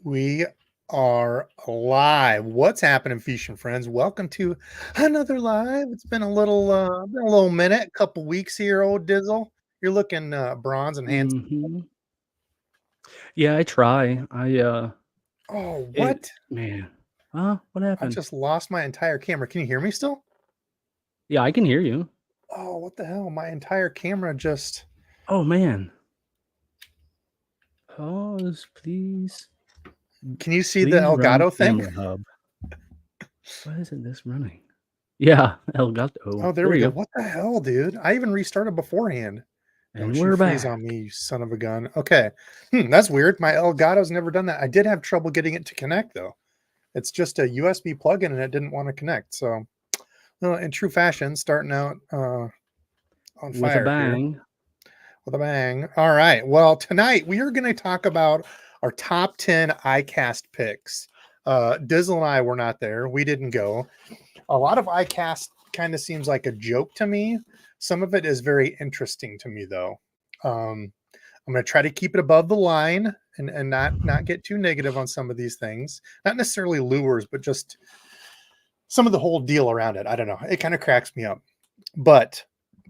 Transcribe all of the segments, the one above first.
We are live. What's happening, Fishing friends? Welcome to another live. It's been a little minute, couple weeks here, old Dizzle. You're looking bronze and handsome. Mhm. Yeah, I try. Oh, It what? man. What I happened? just lost my entire camera. Can you hear me still? Yeah, I can hear you. Oh, what the hell? My entire camera just. Oh, man. Pause, please. Can you see the Please run Elgato thing? camera hub. Why isn't this running? Yeah, Elgato. Oh, there There we go. you go. What the hell, dude? I even restarted beforehand. And Don't you we're freeze on back. me, you son of a gun. Okay. That's weird. My Elgato's never done that. I did have trouble getting it to connect, though. It's just a USB plug-in, and it didn't want to connect. So, in true fashion, starting out on With a fire here bang. with a bang. All right. Well, tonight we are going to talk about our top 10 iCast picks. Dizzle and I were not there. We didn't go. A lot of iCast kind of seems like a joke to me. Some of it is very interesting to me, though. I'm going to try to keep it above the line and not get too negative on some of these things. Not necessarily lures, but just some of the whole deal around it. I don't know. It kind of cracks me up. But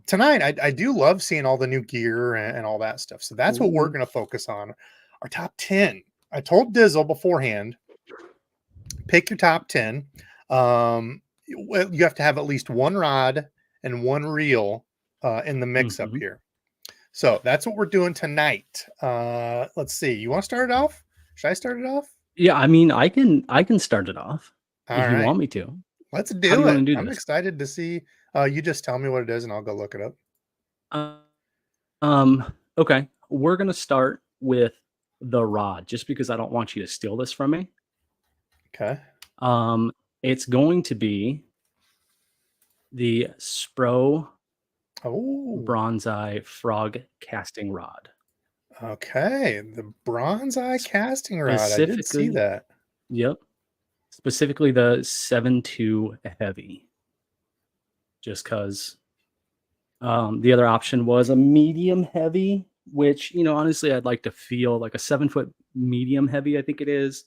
tonight, I do love seeing all the new gear and all that stuff. So that's what we're Ooh. going to focus on. Our top 10. I told Dizzle beforehand, pick your top 10. You have to have at least one rod and one reel in the mix up Mhm. here. So that's what we're doing tonight. Let's see. You want to start it off? Should I start it off? Yeah, I mean, I can start it off All if you right. want me to. Let's How do do you wanna it. do I'm this? excited to see. You just tell me what it is and I'll go look it up. Uh, okay. We're gonna start with the rod, just because I don't want you to steal this from me. Okay. Um, it's going to be the Spro Oh, Bronzeye Frog Casting Rod. okay. The bronze eye casting rod. I did see Specifically, that. yep, specifically the 7.2 heavy, just 'cause, the other option was a medium heavy, which, honestly, I'd like to feel like a 7-foot medium heavy, I think it is,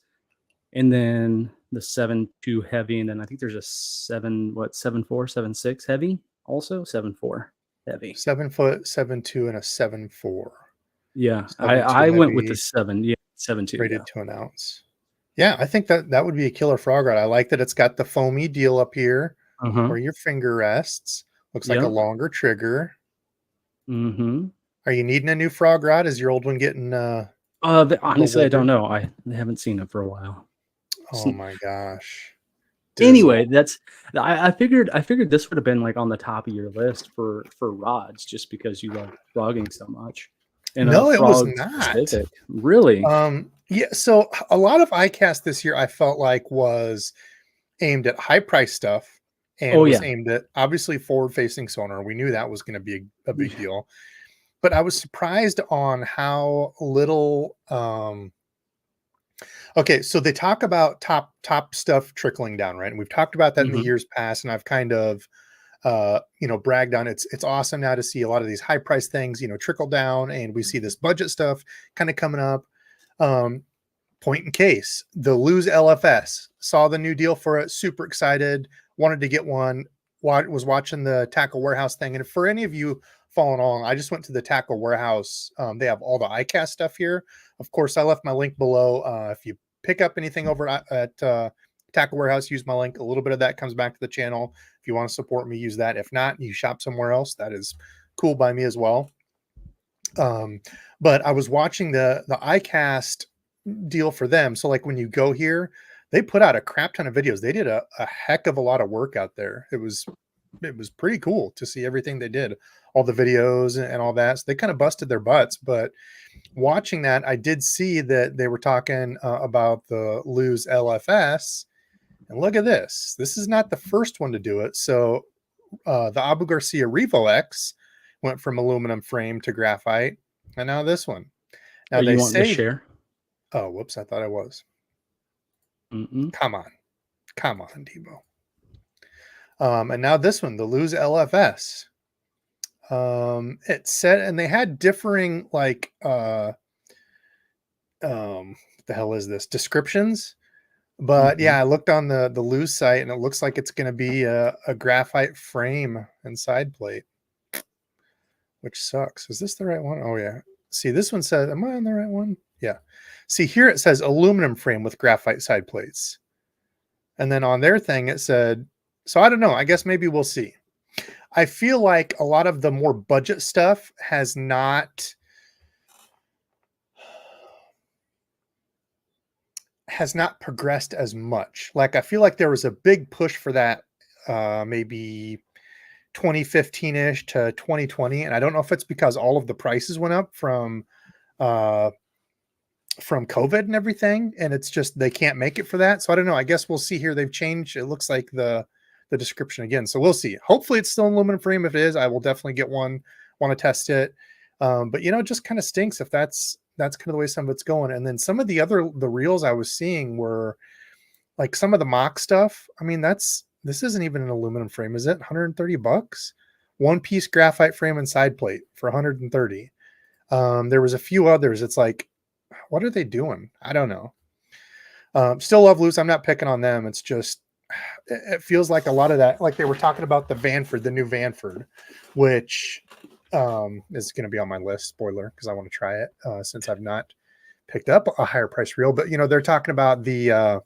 and then the 7.2 heavy, and then I think there's a 7.4, 7.6 heavy also, 7.4 heavy. 7 foot, 7'2", and a 7'4". Yeah, I 7'2" I went with the heavy, 7, yeah, 7.2, yeah. rated to an ounce. Yeah, I think that would be a killer frog rod. I like that it's got the foamy deal up here Uh-huh. where your finger rests. Looks like a Yep. longer trigger. Mhm. Are you needing a new frog rod? Is your old one getting The a little honestly, I don't older? know. I haven't seen it for a while. S Oh my gosh. Anyway, Dizzle. that's I figured this would have been, like, on the top of your list for rods just because you love frogging so much, and, No, it was frog not. specific. Really? Yeah, so a lot of iCast this year I felt like was aimed at high price stuff and Oh, was yeah. aimed at obviously forward facing sonar. We knew that was going to be a big deal. But I was surprised on how little okay, so they talk about top stuff trickling down, right? And we've talked about that in the Mhm. years past, and I've kind of bragged on it's awesome now to see a lot of these high price things, trickle down, and we see this budget stuff kind of coming up. Um, Point in case, the Lose LFS saw the new deal for it, super excited, wanted to get one. Was watching the Tackle Warehouse thing, and for any of you following along, I just went to the Tackle Warehouse. They have all the iCast stuff here. Of course, I left my link below. If you pick up anything over at Tackle Warehouse, use my link. A little bit of that comes back to the channel. If you want to support me, use that. If not, you shop somewhere else. That is cool by me as well. Um, but I was watching the iCast deal for them. So like when you go here, they put out a crap ton of videos. They did a heck of a lot of work out there. It was pretty cool to see everything they did, all the videos and all that. So they kind of busted their butts. But watching that, I did see that they were talking about the Lose LFS. And look at this. This is not the first one to do it. So the Abu Garcia Revo X went from aluminum frame to graphite, and now this one. Now Are they you wanting to say, share? oh, whoops, I thought I was. Mm-mm. Come on, come on, Debo. And now this one, the Lose LFS. It said, and they had differing like what the hell is this? Descriptions. But yeah, I looked on the Lose site and it looks like it's going to be a graphite frame and side plate, which sucks. Is this the right one? Oh yeah. See, this one says, am I on the right one? Yeah. See, here it says aluminum frame with graphite side plates. And then on their thing, it said, so I don't know. I guess maybe we'll see. I feel like a lot of the more budget stuff has not progressed as much. Like, I feel like there was a big push for that maybe 2015-ish to 2020. And I don't know if it's because all of the prices went up from COVID and everything. And it's just, they can't make it for that. So I don't know. I guess we'll see here. They've changed. It looks like the description again. So we'll see. Hopefully it's still an aluminum frame. If it is, I will definitely get one, want to test it. But it just kind of stinks if that's kind of the way some of it's going. And then some of the reels I was seeing were like some of the mock stuff. I mean, this isn't even an aluminum frame, is it? $130, one piece graphite frame and side plate for $130. There was a few others. It's like, what are they doing? I don't know. Still love Loose. I'm not picking on them. It's just, it feels like a lot of that, like they were talking about the new Vanford, which is going to be on my list, spoiler, because I want to try it since I've not picked up a higher price reel. But they're talking about the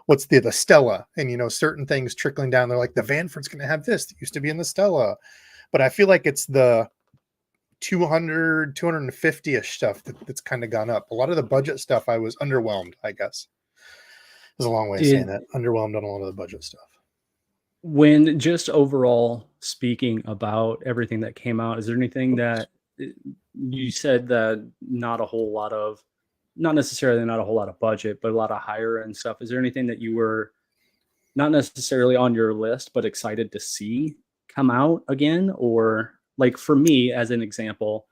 what's the Stella, and certain things trickling down. They're like, the Vanford's going to have this that used to be in the Stella, but I feel like it's the 250-ish stuff that's kind of gone up. A lot of the budget stuff, I was underwhelmed, I guess. There's a long way of saying that. Underwhelmed on a lot of the budget stuff. When just overall speaking about everything that came out, is there anything that you said that not necessarily not a whole lot of budget, but a lot of higher end stuff? Is there anything that you were not necessarily on your list, but excited to see come out again? Or like for me, as an example,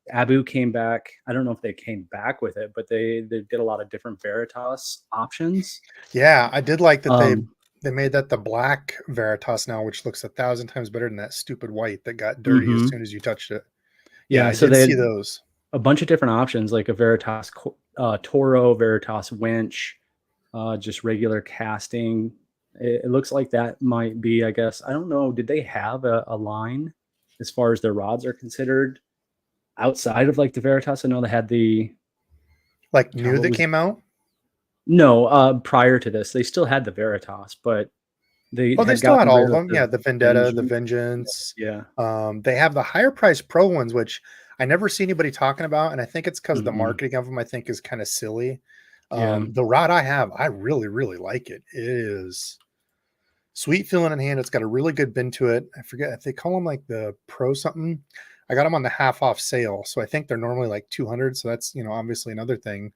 Abu came back. I don't know if they came back with it, but they did a lot of different Veritas options. Yeah, I did like that they made that the black Veritas now, which looks 1,000 times better than that stupid white that got dirty as soon as you touched it. Yeah, I did see those. A bunch of different options, like a Veritas Toro, Veritas winch, just regular casting. It looks like that might be, I guess, I don't know. Did they have a line as far as their rods are considered outside of like the Veritas? I know they had the new that came out. No, prior to this, they still had the Veritas, but they still had all of them. Yeah, the Vendetta, the Vengeance. Yeah. They have the higher price pro ones, which I never see anybody talking about, and I think it's because the marketing of them, I think, is kind of silly. The rod I have, I really, really like it. It is sweet feeling in hand. It's got a really good bend to it. I forget if they call them like the Pro something. I got them on the half off sale, so I think they're normally like 200. So that's obviously another thing.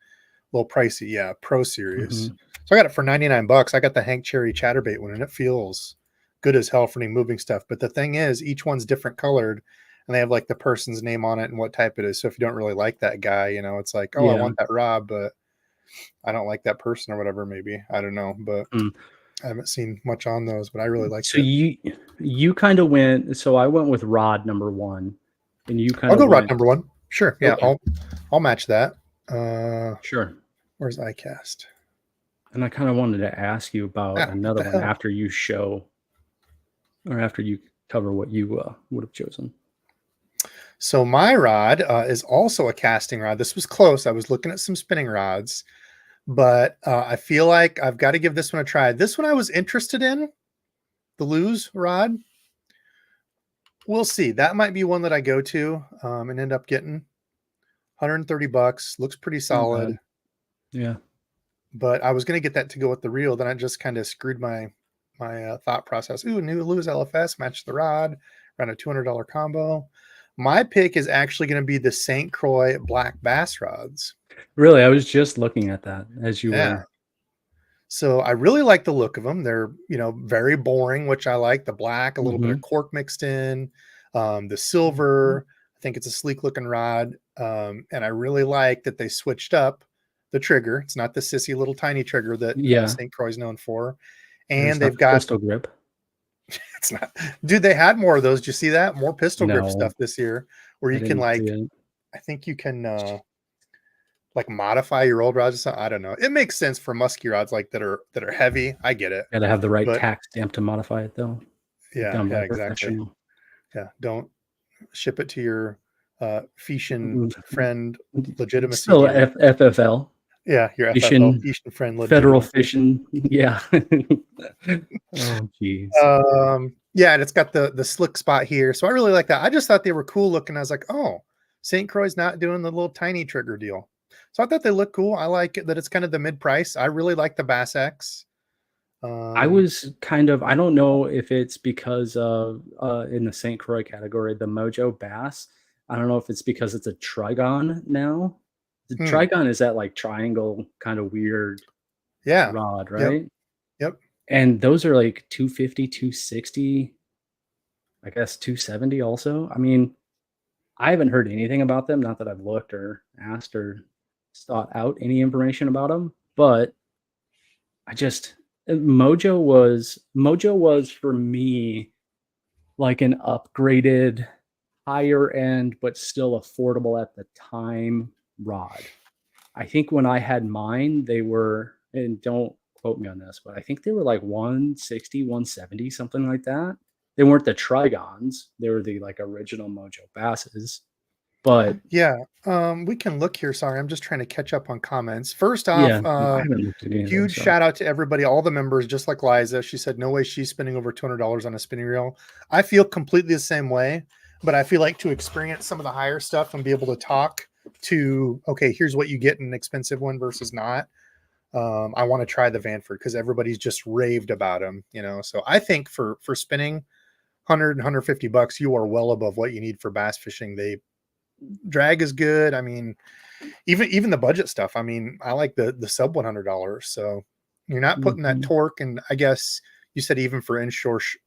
A little pricey. Yeah, Pro Series. So I got it for $99. I got the Hank Cherry Chatterbait one, and it feels good as hell for any moving stuff. But the thing is, each one's different colored, and they have like the person's name on it and what type it is. So if you don't really like that guy, it's like, oh, I want that rod, but I don't like that person or whatever. Maybe, I don't know, but I haven't seen much on those. But I really like. So you kind of went. So I went with rod number one, and you kind of. I'll go rod number one. Sure. Yeah, okay. I'll match that. Sure. Where's iCAST? And I kind of wanted to ask you about another one after you show, or after you cover what you would have chosen. So my rod is also a casting rod. This was close. I was looking at some spinning rods, but I feel like I've got to give this one a try. This one I was interested in, the Lose rod. We'll see. That might be one that I go to and end up getting. $130. Looks pretty solid. Yeah. But I was going to get that to go with the reel. Then I just kind of screwed my thought process. Ooh, new Lose LFS, match the rod, around a $200 combo. My pick is actually going to be the St. Croix black bass rods. Really? I was just looking at that as you were. So I really like the look of them. They're, very boring, which I like. The black, a little bit of cork mixed in, the silver. I think it's a sleek looking rod. And I really like that they switched up the trigger. It's not the sissy little tiny trigger that St. Croix is known for. And they've got pistol grip. It's not, dude, they had more of those. Did you see that? More pistol grip stuff this year where you can I think you can, like modify your old rods or something. I don't know. It makes sense for musky rods like that are heavy. I get it. Got to have the right But tax stamp to modify it, though. yeah, Done by yeah, a exactly. professional. Yeah, don't ship it to your Fishin friend legitimacy Still dealer. FFL. Yeah, your FFL Fishing, Fishin friend federal legitimacy. fishing. Yeah. Oh, geez. Yeah, and it's got the slick spot here. So I really like that. I just thought they were cool looking. I was like, oh, St. Croix's not doing the little tiny trigger deal. So I thought they look cool. I like it that it's kind of the mid price. I really like the Bass X. I was kind of, I don't know if it's because of in the St. Croix category, the Mojo Bass. I don't know if it's because it's a Trigon now. The Trigon is that like triangle kind of weird yeah. rod, right? Yep. And those are like 250, 260, I guess 270 also. I mean, I haven't heard anything about them. Not that I've looked or asked or sought out any information about them, but I just Mojo was for me like an upgraded, higher end, but still affordable at the time rod. I think when I had mine, they were, and don't quote me on this, but I think they were like 160, 170, something like that. They weren't the Trigons. They were the like original Mojo Basses. But yeah, we can look here. Sorry, I'm just trying to catch up on comments. First yeah, off, I haven't looked at any of huge those. shout out to everybody, all the members, just like Liza. She said, no way she's spending over $200 on a spinning reel. I feel completely the same way, but I feel like to experience some of the higher stuff and be able to talk to, okay, here's what you get in an expensive one versus not. I want to try the Vanford because everybody's just raved about them, you know. So I think for spinning 100 $150, you are well above what you need for bass fishing. They drag is good. I mean, even the budget stuff. I mean, I like the sub $100. So you're not putting that torque, and I guess you said even for inshore salt.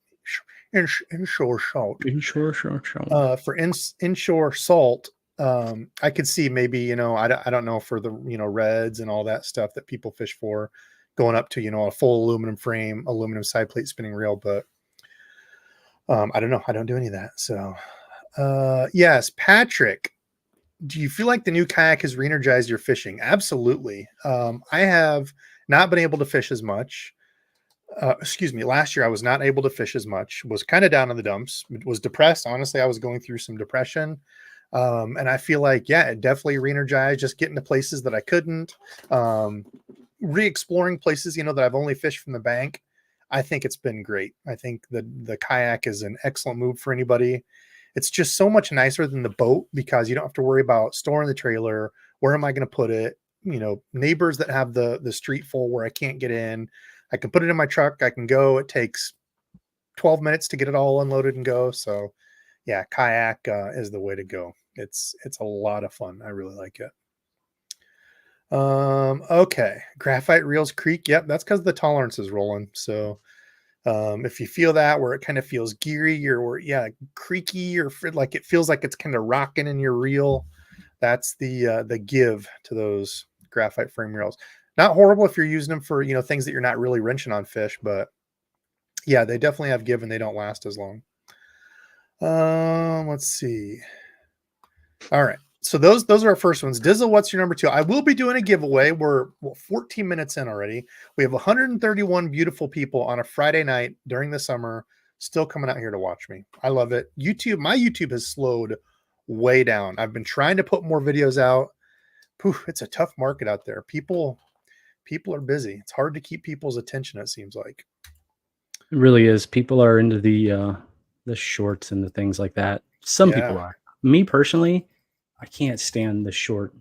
For inshore salt, I could see maybe, you know, I don't know for the, you know, reds and all that stuff that people fish for, going up to, you know, a full aluminum frame, aluminum side plate spinning reel, but I don't know. I don't do any of that. So yes, Patrick, do you feel like the new kayak has re-energized your fishing? Absolutely. I have not been able to fish as much. Excuse me. Last year, I was not able to fish as much, was kind of down in the dumps, was depressed. Honestly, I was going through some depression. And I feel like, yeah, it definitely re-energized, just getting to places that I couldn't, re-exploring places, you know, that I've only fished from the bank. I think it's been great. I think the kayak is an excellent move for anybody. It's just so much nicer than the boat because you don't have to worry about storing the trailer. Where am I going to put it? You know, neighbors that have the street full where I can't get in. I can put it in my truck. I can go. It takes 12 minutes to get it all unloaded and go. So yeah, kayak is the way to go. It's a lot of fun. I really like it. Okay. Graphite reels creak. Yep. That's because the tolerance is rolling. So if you feel that where it kind of feels geary or creaky or like it feels like it's kind of rocking in your reel, that's the give to those graphite frame reels. Not horrible if you're using them for, you know, things that you're not really wrenching on fish, but yeah, they definitely have give and they don't last as long. Let's see. All right. So those are our first ones. Dizzle, what's your number 2? I will be doing a giveaway. We're 14 minutes in already. We have 131 beautiful people on a Friday night during the summer still coming out here to watch me. I love it. YouTube, my YouTube has slowed way down. I've been trying to put more videos out. Poof, it's a tough market out there. People are busy. It's hard to keep people's attention, it seems like. It really is. People are into the shorts and the things like that. Some people are. Me personally, I can't stand the short,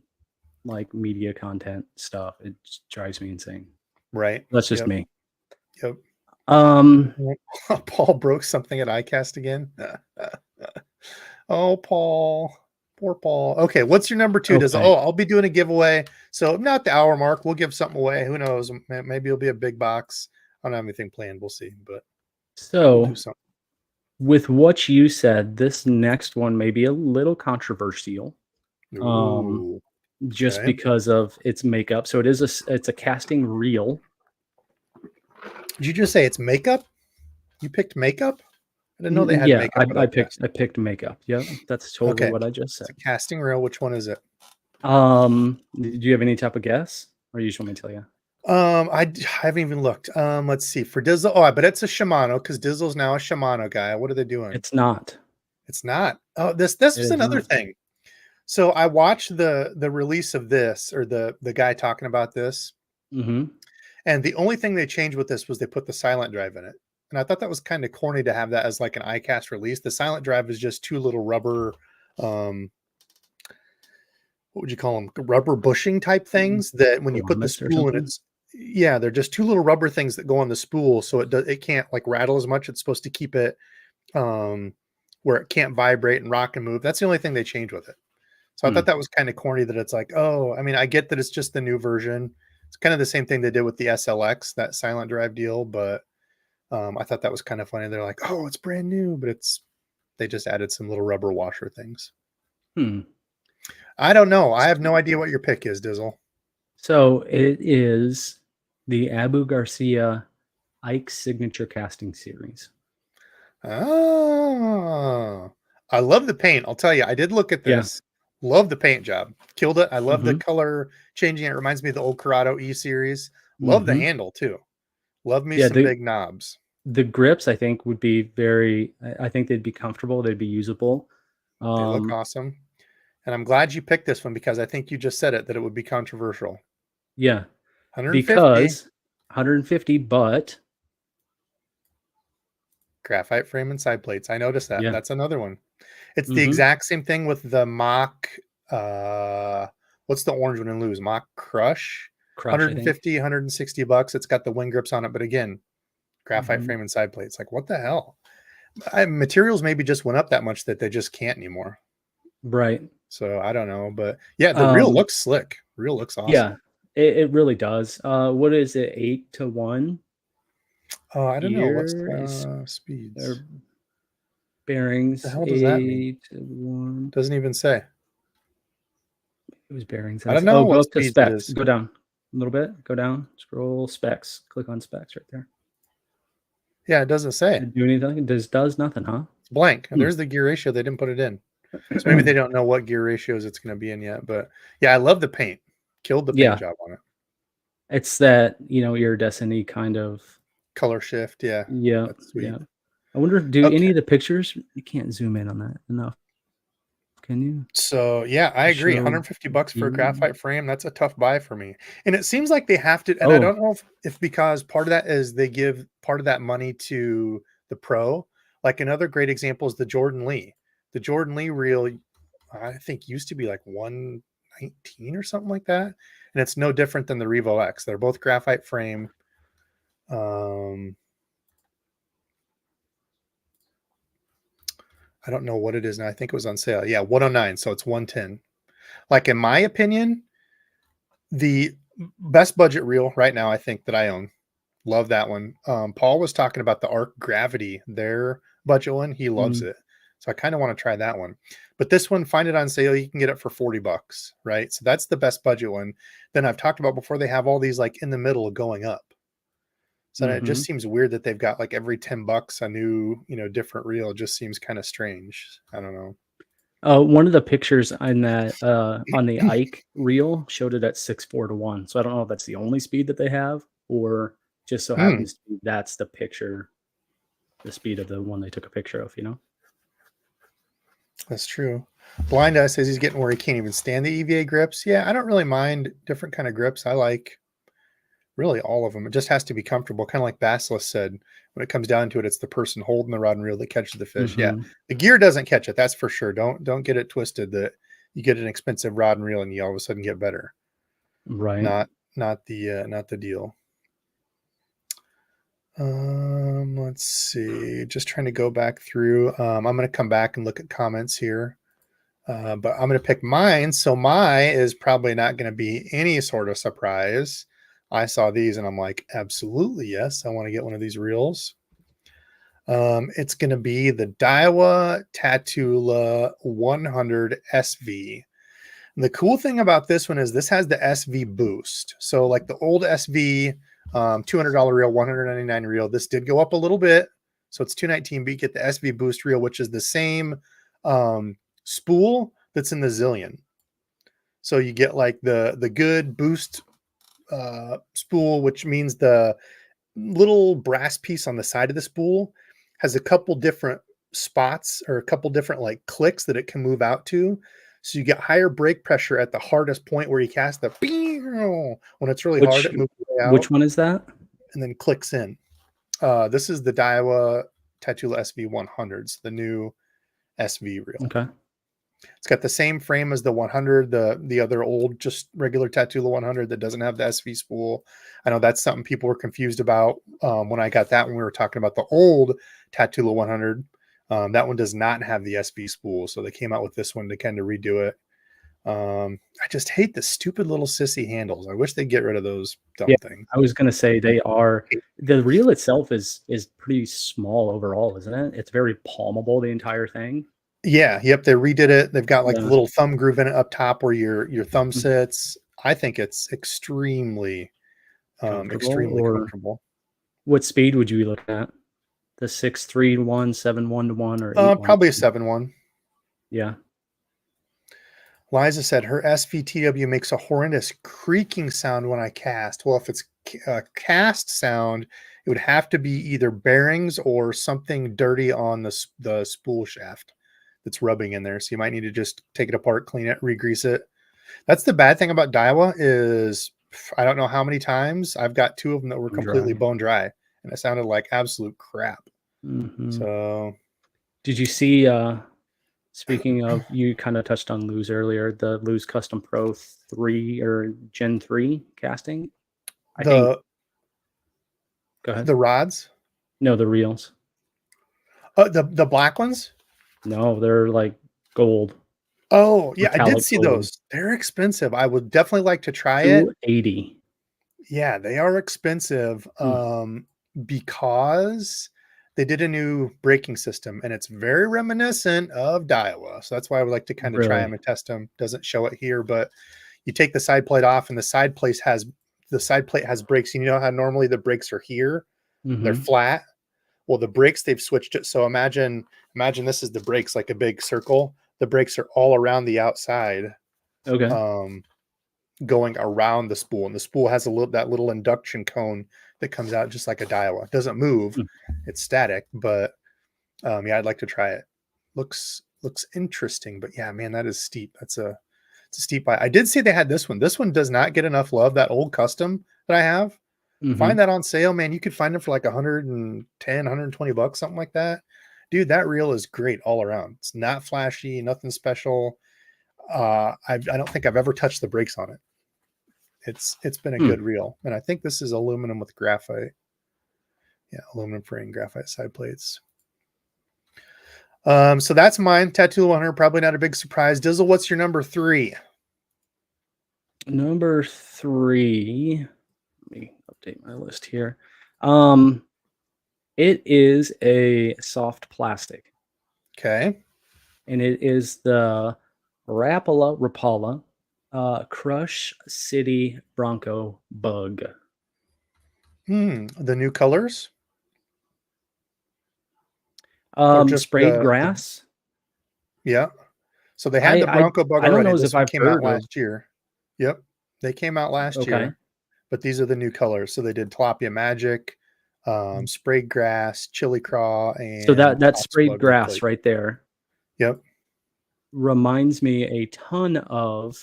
like media content stuff. It just drives me insane. Right. That's just me. Yep. Paul broke something at iCAST again. Oh, Paul. Poor Paul. Okay, what's your number 2? Okay. I'll be doing a giveaway. So not the hour mark. We'll give something away. Who knows? Maybe it'll be a big box. I don't have anything planned. We'll see. But so we'll do something. With what you said, this next one may be a little controversial. Just because of its makeup. So it's a casting reel. Did you just say it's makeup? You picked makeup? I didn't know they had makeup. I picked makeup. Yeah, that's totally what I just said. It's a casting reel. Which one is it? Do you have any type of guess, or you just want me to tell you? Haven't even looked. Let's see for Dizzle. Oh, I bet it's a Shimano because Dizzle's now a Shimano guy. What are they doing? It's not. It's not. Oh, this It was is another not. thing. So I watched the release of this, or the guy talking about this, Mm-hmm. and the only thing they changed with this was they put the silent drive in it. And I thought that was kind of corny to have that as like an iCAST release. The silent drive is just two little rubber, what would you call them? Rubber bushing type things that when you put the Grommets or spool in, something. it's yeah, they're just two little rubber things that go on the spool, so it can't like rattle as much. It's supposed to keep it um, where it can't vibrate and rock and move. That's the only thing they changed with it. So I Hmm. thought that was kind of corny that it's like, oh, I mean, I get that it's just the new version. It's kind of the same thing they did with the SLX, that silent drive deal, but I thought that was kind of funny. They're like, oh, it's brand new, but they just added some little rubber washer things. Hmm. I don't know. I have no idea what your pick is, Dizzle. So it is the Abu Garcia Ike Signature Casting Series. Oh, I love the paint. I'll tell you, I did look at Yeah. this. Love the paint job. Killed it. I love the Mm-hmm. color changing. It reminds me of the old Corrado E series. Love the Mm-hmm. handle too. Love me Yeah. some big knobs. The grips I think would be very. I think they'd be comfortable. They'd be usable. They look awesome. And I'm glad you picked this one because I think you just said it that it would be controversial. Yeah. 150 Because 150, but graphite frame and side plates. I noticed that. yeah. That's another one. It's the Mm-hmm. exact same thing with the mock what's the orange one in Lose? Mock Crush. Crush, I think. 150, $160. It's got the wing grips on it, but again, graphite Mm-hmm. frame and side plates. Like, what the hell? Materials maybe just went up that much that they just can't anymore. Right. So I don't know, but yeah, the reel looks slick. Reel looks awesome. Yeah, it really does. What is it? 8-1 I don't know what's speeds speeds. or bearings. The hell does that mean? 8-1. Doesn't even say. It was bearings. I don't know Go what up to speeds it specs. is. Go down a little bit. Go down. Scroll specs. Click on specs right there. Yeah, it doesn't say. Did it do anything? It does nothing, huh? It's blank. Hmm. There's the gear ratio. They didn't put it in. So maybe they don't know what gear ratios it's going to be in yet. But yeah, I love the paint. Killed the paint job on it. It's that, iridescent kind of Color shift. Yeah. yeah. That's sweet. Yeah. I wonder if any of the pictures, you can't zoom in on that enough. Can you? So yeah, I agree. $150 for a graphite frame. That's a tough buy for me. And it seems like they have to, and I don't know if because part of that is they give part of that money to the pro. Like another great example is the Jordan Lee. The Jordan Lee reel, I think used to be like 119 or something like that. And it's no different than the Revo X. They're both graphite frame. I don't know what it is now. I think it was on sale. Yeah, 109. So it's 110. Like in my opinion, the best budget reel right now, I think that I own. Love that one. Paul was talking about the Arc Gravity, their budget one. He loves it. So I kind of want to try that one. But this one, find it on sale. You can get it for $40, right? So that's the best budget one. Then I've talked about before, they have all these like in the middle going up. So it just seems weird that they've got like every $10 a new, different reel. It just seems kind of strange. I don't know. One of the pictures on that on the Ike reel showed it at 6.4-1. So I don't know if that's the only speed that they have, or just so happens to be that's the picture, the speed of the one they took a picture of. That's true. Blind Eye says he's getting where he can't even stand the EVA grips. Yeah, I don't really mind different kind of grips. I like really all of them. It just has to be comfortable. Kind of like Basilisk said, when it comes down to it, it's the person holding the rod and reel that catches the fish. Yeah, the gear doesn't catch it. That's for sure. Don't get it twisted that you get an expensive rod and reel and you all of a sudden get better. Right. Not the deal. Let's see. Just trying to go back through. I'm going to come back and look at comments here. But I'm going to pick mine. So my is probably not going to be any sort of surprise. I saw these and I'm like, absolutely, yes. I want to get one of these reels. It's going to be the Daiwa Tatula 100 SV. And the cool thing about this one is this has the SV boost. So like the old SV, $200 reel, $199 reel. This did go up a little bit. So it's $219, but you get the SV boost reel, which is the same spool that's in the Zillion. So you get like the good boost spool, which means the little brass piece on the side of the spool has a couple different spots or a couple different like clicks that it can move out to. So you get higher brake pressure at the hardest point where you cast the when it's really hard, it moves way out Which one is that? and then clicks in. This is the Daiwa Tatula SV100s, the new SV reel. Okay. It's got the same frame as the 100, the other old, just regular Tatula 100 that doesn't have the SV spool. I know that's something people were confused about when I got that when we were talking about the old Tatula 100. That one does not have the SV spool, so they came out with this one to kind of redo it. I just hate the stupid little sissy handles. I wish they'd get rid of those dumb things. I was gonna say the reel itself is pretty small overall, isn't it? It's very palmable, the entire thing. Yeah, yep, they redid it. They've got like the little thumb groove in it up top where your thumb sits. I think it's extremely comfortable. What speed would you be looking at? The 6.3 to 1, 7.1 to 1, or 8.1? Probably a 7.1. Yeah. Liza said her SVTW makes a horrendous creaking sound when I cast. Well, if it's a cast sound, it would have to be either bearings or something dirty on the spool shaft that's rubbing in there. So you might need to just take it apart, clean it, re-grease it. That's the bad thing about Daiwa is I don't know how many times I've got two of them that were completely bone dry, and it sounded like absolute crap. So did you see speaking of, you kind of touched on Luz earlier, the Luz Custom Pro 3 or Gen 3 casting? Go ahead. The rods? No, the reels. The black ones? No, they're like gold. Oh, yeah, I did see gold. those. They're expensive. I would definitely like to try it. $280. Yeah, they are expensive because they did a new braking system, and it's very reminiscent of Daiwa. So that's why I would like to kind of try them and test them. Doesn't show it here, but you take the side plate off, and the side plate has brakes. And you know how normally the brakes are here? They're flat. Well, the brakes, they've switched it. So imagine this is the brakes, like a big circle. The brakes are all around the outside. Okay. Going around the spool, and the spool has that little induction cone that comes out just like a Daiwa. It doesn't move, it's static, but yeah, I'd like to try it. Looks interesting, but yeah, man, that is steep. It's a steep buy. I did see they had this one. This one does not get enough love. That old custom that I have, find that on sale, man. You could find it for like 110, 120 bucks, something like that. Dude, that reel is great all around. It's not flashy, nothing special. I don't think I've ever touched the brakes on it. It's been a good reel, and I think this is aluminum with graphite. Yeah, aluminum frame, graphite side plates. So that's mine. Tatula 100, probably not a big surprise. Dizzle, what's your number 3? Number 3. Let me update my list here. It is a soft plastic. Okay. And it is the Rapala Crush City Bronco Bug. The new colors? Sprayed grass. Yeah. So they had the Bronco Bug already. I don't know if I've came heard out last year. Yep. They came out last year. But these are the new colors. So they did Tilapia Magic, sprayed grass, chili craw, and so that sprayed grass right there. Yep. Reminds me a ton of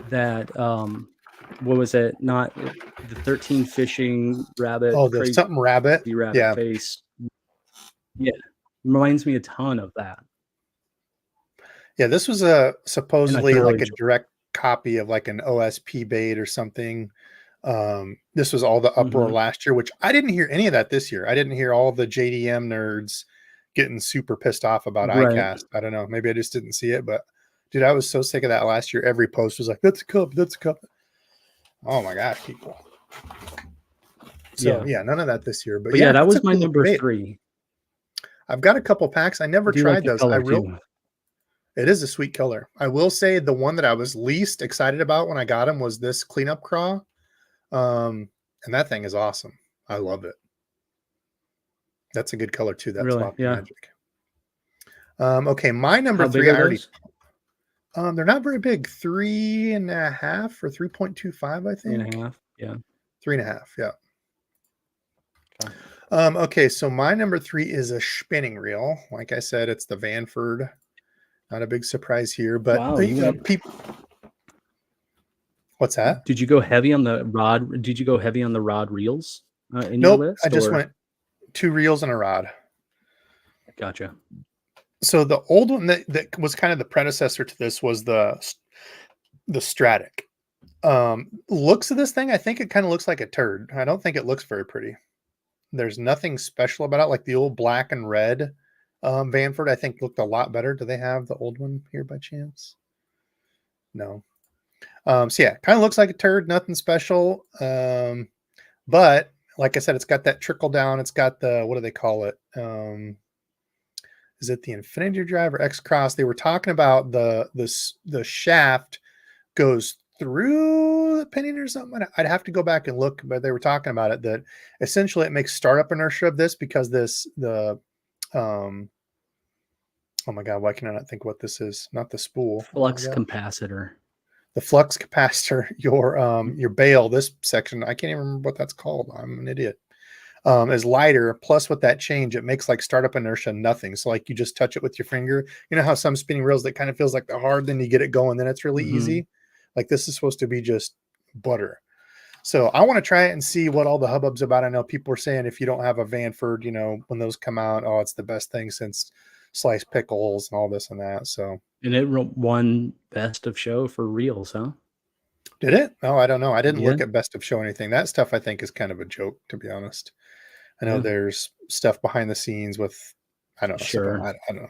that. What was it? Not the 13 fishing rabbit. Oh, there's something rabbit. Rabbit face. Yeah, reminds me a ton of that. Yeah, this was supposedly like a direct copy of like an OSP bait or something. This was all the uproar last year, which I didn't hear any of that this year. I didn't hear all the JDM nerds getting super pissed off about iCAST. I don't know. Maybe I just didn't see it, but dude, I was so sick of that last year. Every post was like, that's a cup, that's a cup. Oh my gosh, people. So yeah, none of that this year. But yeah, that was my number 3. I've got a couple packs. I never tried those. It is a sweet color. I will say the one that I was least excited about when I got him was this cleanup craw. And that thing is awesome. I love it. That's a good color too. That's Tilapia Magic. Okay, my number 3. They're not very big. 3.5 or 3.25, I think. 3.5. Yeah. 3.5. Yeah. Okay. Okay, so my number 3 is a spinning reel. Like I said, it's the Vanford. Not a big surprise here, but Wow, you went. people. What's that? Did you go heavy on the rod? Did you go heavy on the rod reels in your Nope, I list, just or? went 2 reels and a rod. Gotcha. So the old one that was kind of the predecessor to this was the Stratic. Looks of this thing, I think it kind of looks like a turd. I don't think it looks very pretty. There's nothing special about it. Like the old black and red Vanford, I think looked a lot better. Do they have the old one here by chance? No. So yeah, kind of looks like a turd, nothing special. But like I said, it's got that trickle down. It's got the, what do they call it? Is it the Infinity Drive or X Cross? They were talking about the shaft goes through the pinion or something. I'd have to go back and look, but they were talking about it, that essentially it makes startup inertia of this, because oh my God, why can I not think what this is? Not the spool. Oh my Flux God. capacitor. The flux capacitor, your bail, this section, I can't even remember what that's called. I'm an idiot. Is lighter. Plus with that change, it makes like startup inertia nothing. So like you just touch it with your finger. You know how some spinning reels that kind of feels like they're hard, then you get it going, then it's really easy. Like this is supposed to be just butter. So I want to try it and see what all the hubbub's about. I know people are saying if you don't have a Vanford, when those come out, oh, it's the best thing since sliced pickles and all this and that. So And it won best of show for reels, huh? did it? Oh, I don't know. I didn't Yeah. look at best of show anything. That stuff I think is kind of a joke, to be honest. I know Yeah. there's stuff behind the scenes with, I don't know. Sure. I don't know.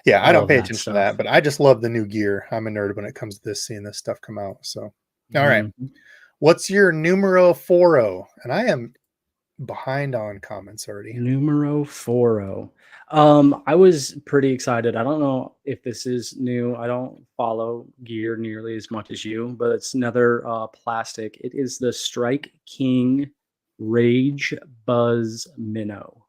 Yeah, I All don't of pay that attention to stuff. that, but I just love the new gear. I'm a nerd when it comes to this, seeing this stuff come out. So, all right. Mhm. What's your numero 40? And I am behind on comments already. Numero 40. I was pretty excited. I don't know if this is new. I don't follow gear nearly as much as you, but it's another plastic. It is the Strike King Rage Buzz Minnow.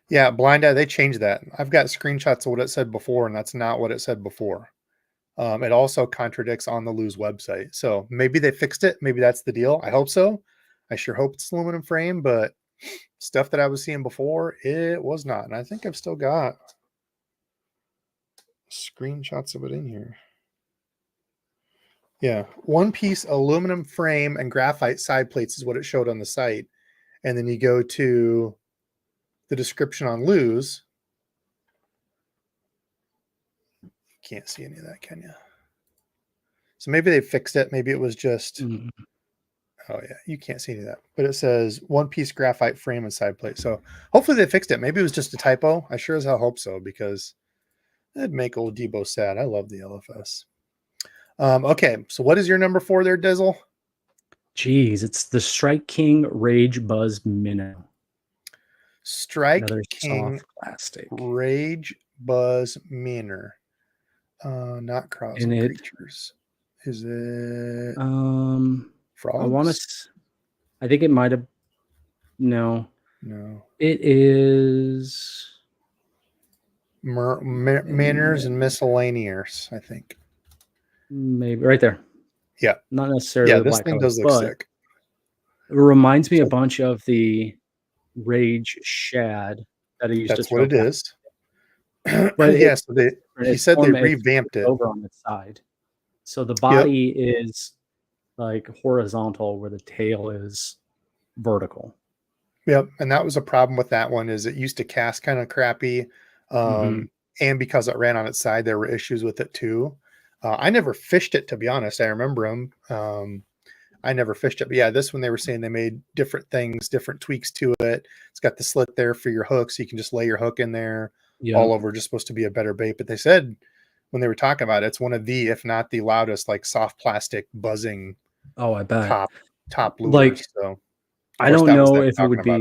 Yeah, Blind Eye, they changed that. I've got screenshots of what it said before, and that's not what it said before. It also contradicts on the Lose website. So maybe they fixed it. Maybe that's the deal. I hope so. I sure hope it's aluminum frame, but stuff that I was seeing before, it was not. And I think I've still got screenshots of it in here. Yeah, one piece aluminum frame and graphite side plates is what it showed on the site. And then you go to the description on Lose. Can't see any of that, can you? So maybe they fixed it. Maybe it was just, oh yeah, you can't see any of that. But it says one piece graphite frame and side plate. So hopefully they fixed it. Maybe it was just a typo. I sure as hell hope so, because it'd make old Debo sad. I love the LFS. Okay, so what is your number 4 there, Dizzle? Geez, it's the Strike King Rage Buzz Minnow. Strike Another King soft plastic. Rage Buzz Manor. Not Crossing Creatures. Is it frogs? I think it might have. No. It is Manners and Miscellaneous, I think. Maybe right there. Yeah. Not necessarily Yeah, the this black thing color, does look but sick. it reminds me a bunch of the Rage Shad that I used to That's throw what it back. is. But yeah, so he said they revamped it. over on the side. So the body is like horizontal where the tail is vertical. Yep, and that was a problem with that one, is it used to cast kind of crappy. And because it ran on its side, there were issues with it too. I never fished it, to be honest. I remember them. I never fished it, but yeah, this one they were saying they made different things, different tweaks to it. It's got the slit there for your hook, so you can just lay your hook in there all over. Just supposed to be a better bait. But they said when they were talking about it, it's one of the, if not the loudest, like soft plastic buzzing. Oh, I bet. Top lures. Like, So I don't know if it would be.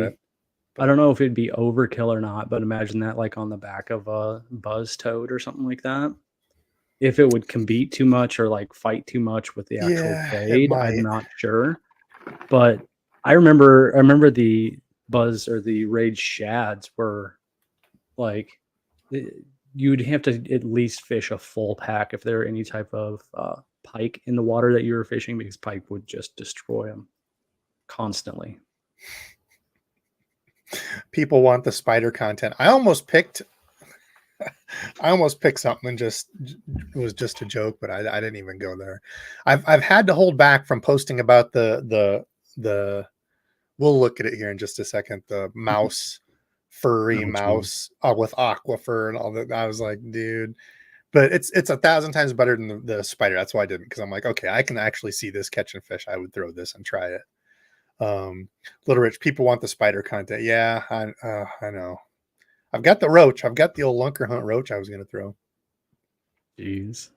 I don't know if it'd be overkill or not, but imagine that like on the back of a buzz toad or something like that. If it would compete too much or like fight too much with the actual blade, I'm not sure. But I remember the buzz or the Rage Shads were like you'd have to at least fish a full pack if there were any type of pike in the water that you were fishing, because pike would just destroy them constantly. People want the spider content. I almost picked something and just it was just a joke, but I didn't even go there. I've had to hold back from posting about the we'll look at it here in just a second. The mouse, furry mouse with aquifer and all that. I was like, dude, but it's 1,000 times better than the spider. That's why I didn't, because I'm like, okay, I can actually see this catching fish. I would throw this and try it. Little Rich, people want the spider content. Yeah, I know. I've got the roach. I've got the old lunker hunt roach I was going to throw. Jeez.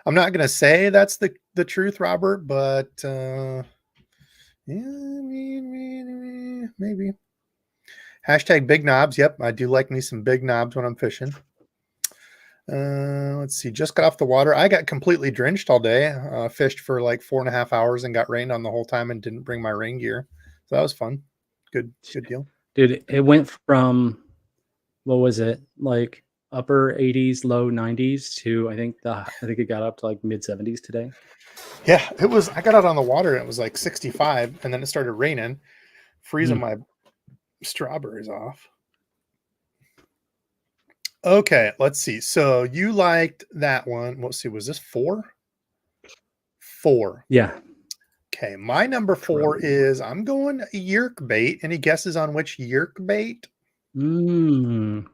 I'm not going to say that's the truth, Robert, but yeah, maybe. Hashtag big knobs. Yep, I do like me some big knobs when I'm fishing. Let's see. Just got off the water. I got completely drenched all day. Fished for like 4.5 hours and got rained on the whole time and didn't bring my rain gear. So that was fun. Good deal. Dude, it went from, what was it, like upper 80s, low 90s to I think it got up to like mid 70s today. Yeah, it was. I got out on the water and it was like 65, and then it started raining, freezing my strawberries off. Okay, let's see. So you liked that one. Let's see. Was this 4? 4. Yeah. Okay, my number 4 is, I'm going yerk bait. Any guesses on which yerk bait? Does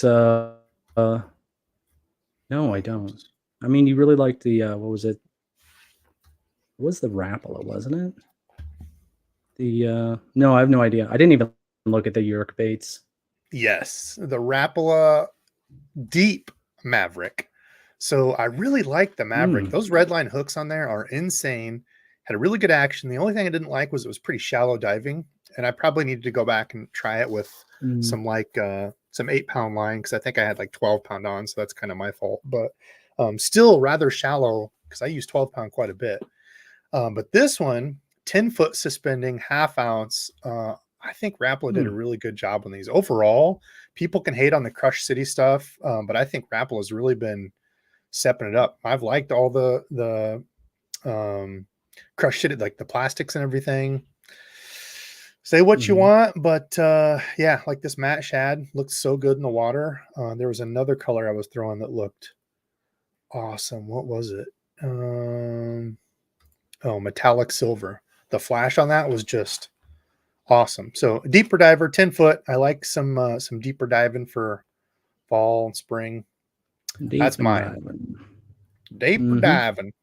no, I don't. I mean, you really liked the what was it? It was the Rapala, wasn't it? The no, I have no idea. I didn't even look at the yerk baits. Yes, the Rapala Deep Maverick. So I really like the Maverick. Those red line hooks on there are insane. Had a really good action. The only thing I didn't like was it was pretty shallow diving, and I probably needed to go back and try it with some 8-pound line, because I think I had like 12-pound on, so that's kind of my fault. But still rather shallow, because I use 12-pound quite a bit. But this one, 10-foot suspending, 1/2 ounce. I think Rapala did a really good job on these. Overall, people can hate on the Crush City stuff, but I think Rapala has really been stepping it up. I've liked all the Crush City, like the plastics and everything. Say what you want, but yeah, like this matte shad looks so good in the water. There was another color I was throwing that looked awesome. What was it? Oh, metallic silver. The flash on that was just awesome. So deeper diver, 10-foot. I like some deeper diving for fall and spring. That's mine. Deeper diving.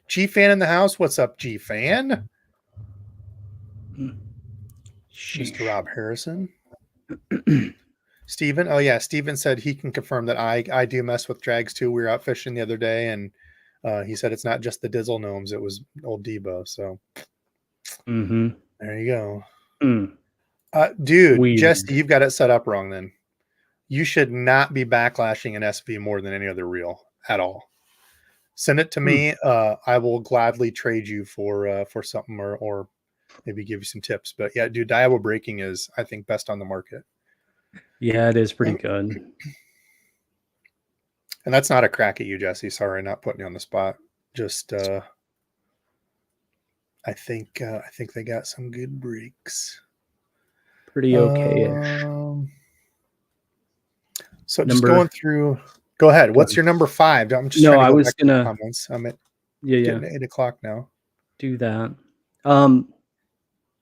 G Fan in the house. What's up, G Fan? Mr. Rob Harrison. Steven. Oh yeah, Steven said he can confirm that I do mess with drags too. We were out fishing the other day, and he said it's not just the Dizzle gnomes, it was old Debo. So there you go. Dude, Jesse, you've got it set up wrong then. You should not be backlashing an SV more than any other reel at all. Send it to me. I will gladly trade you for something, or maybe give you some tips. But yeah, dude, Daiwa braking is, I think, best on the market. Yeah, it is pretty good. And that's not a crack at you, Jesse. Sorry, not putting you on the spot. Just I think they got some good breaks. Pretty okay-ish. So just going through. Go ahead. What's your number 5? I'm just I was gonna comments. I'm at 8 o'clock now. Do that.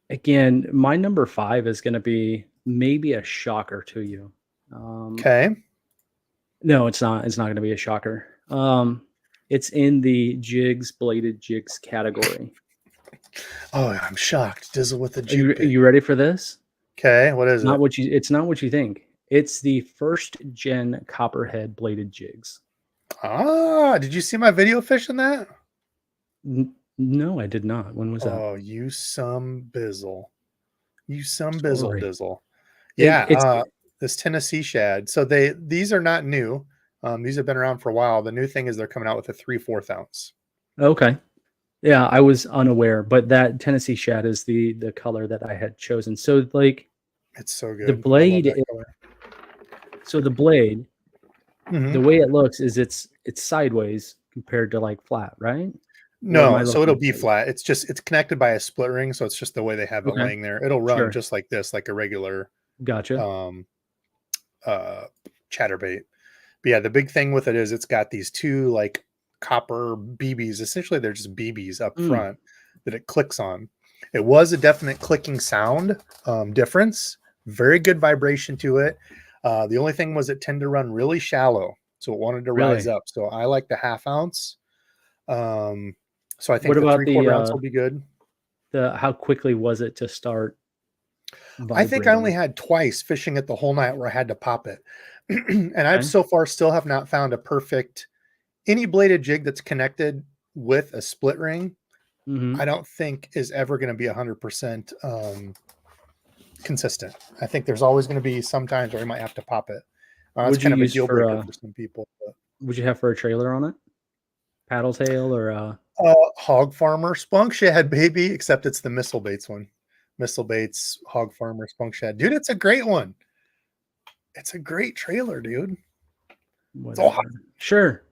Again, my number 5 is gonna be maybe a shocker to you. Okay. No, it's not. It's not gonna be a shocker. It's in the jigs, bladed jigs category. Oh, I'm shocked. Dizzle with the jig. Are you ready for this? Okay. What is it? It's not what you think. It's the first gen copperhead bladed jigs. Ah, did you see my video fishing that? No, I did not. When was that? Oh, you some bizzle. You some bizzle dizzle. Yeah, this Tennessee shad. So these are not new. These have been around for a while. The new thing is they're coming out with a 3/4 ounce. Okay. Yeah, I was unaware, but that Tennessee shad is the color that I had chosen. So like, it's so good. The blade, So the blade, Mhm. the way it looks is it's sideways compared to like flat, right? Or am I No, so looking it'll at be it? flat. It's connected by a split ring, so it's just the way they have it Okay, laying there. It'll run sure, just like this, like a regular gotcha. um uh chatterbait. But yeah, the big thing with it is it's got these two like copper BBs. Essentially, they're just BBs up Mm, front that it clicks on. It was a definite clicking sound difference. Very good vibration to it. The only thing was it tended to run really shallow, so it wanted to rise really? up. So I like the half ounce. Um, so I think What the about 3/4 ounce will be good. the how quickly was it to start I think I only vibrating? had twice fishing it the whole night where I had to pop it. And I've Okay. so far still have not found a perfect any bladed jig that's connected with a split ring. Mm-hmm. I don't think is ever going to be 100% consistent. I think there's always going to be some times where you might have to pop it. It's Would you kind of a use deal breaker for some people. But, would you have for a trailer on it? Paddle tail or Hog Farmer Spunk Shad, baby, except it's the Missile Baits one. Missile Baits Hog Farmer Spunk Shad. Dude, it's a great one. It's a great trailer, dude. It's all whatever? Sure.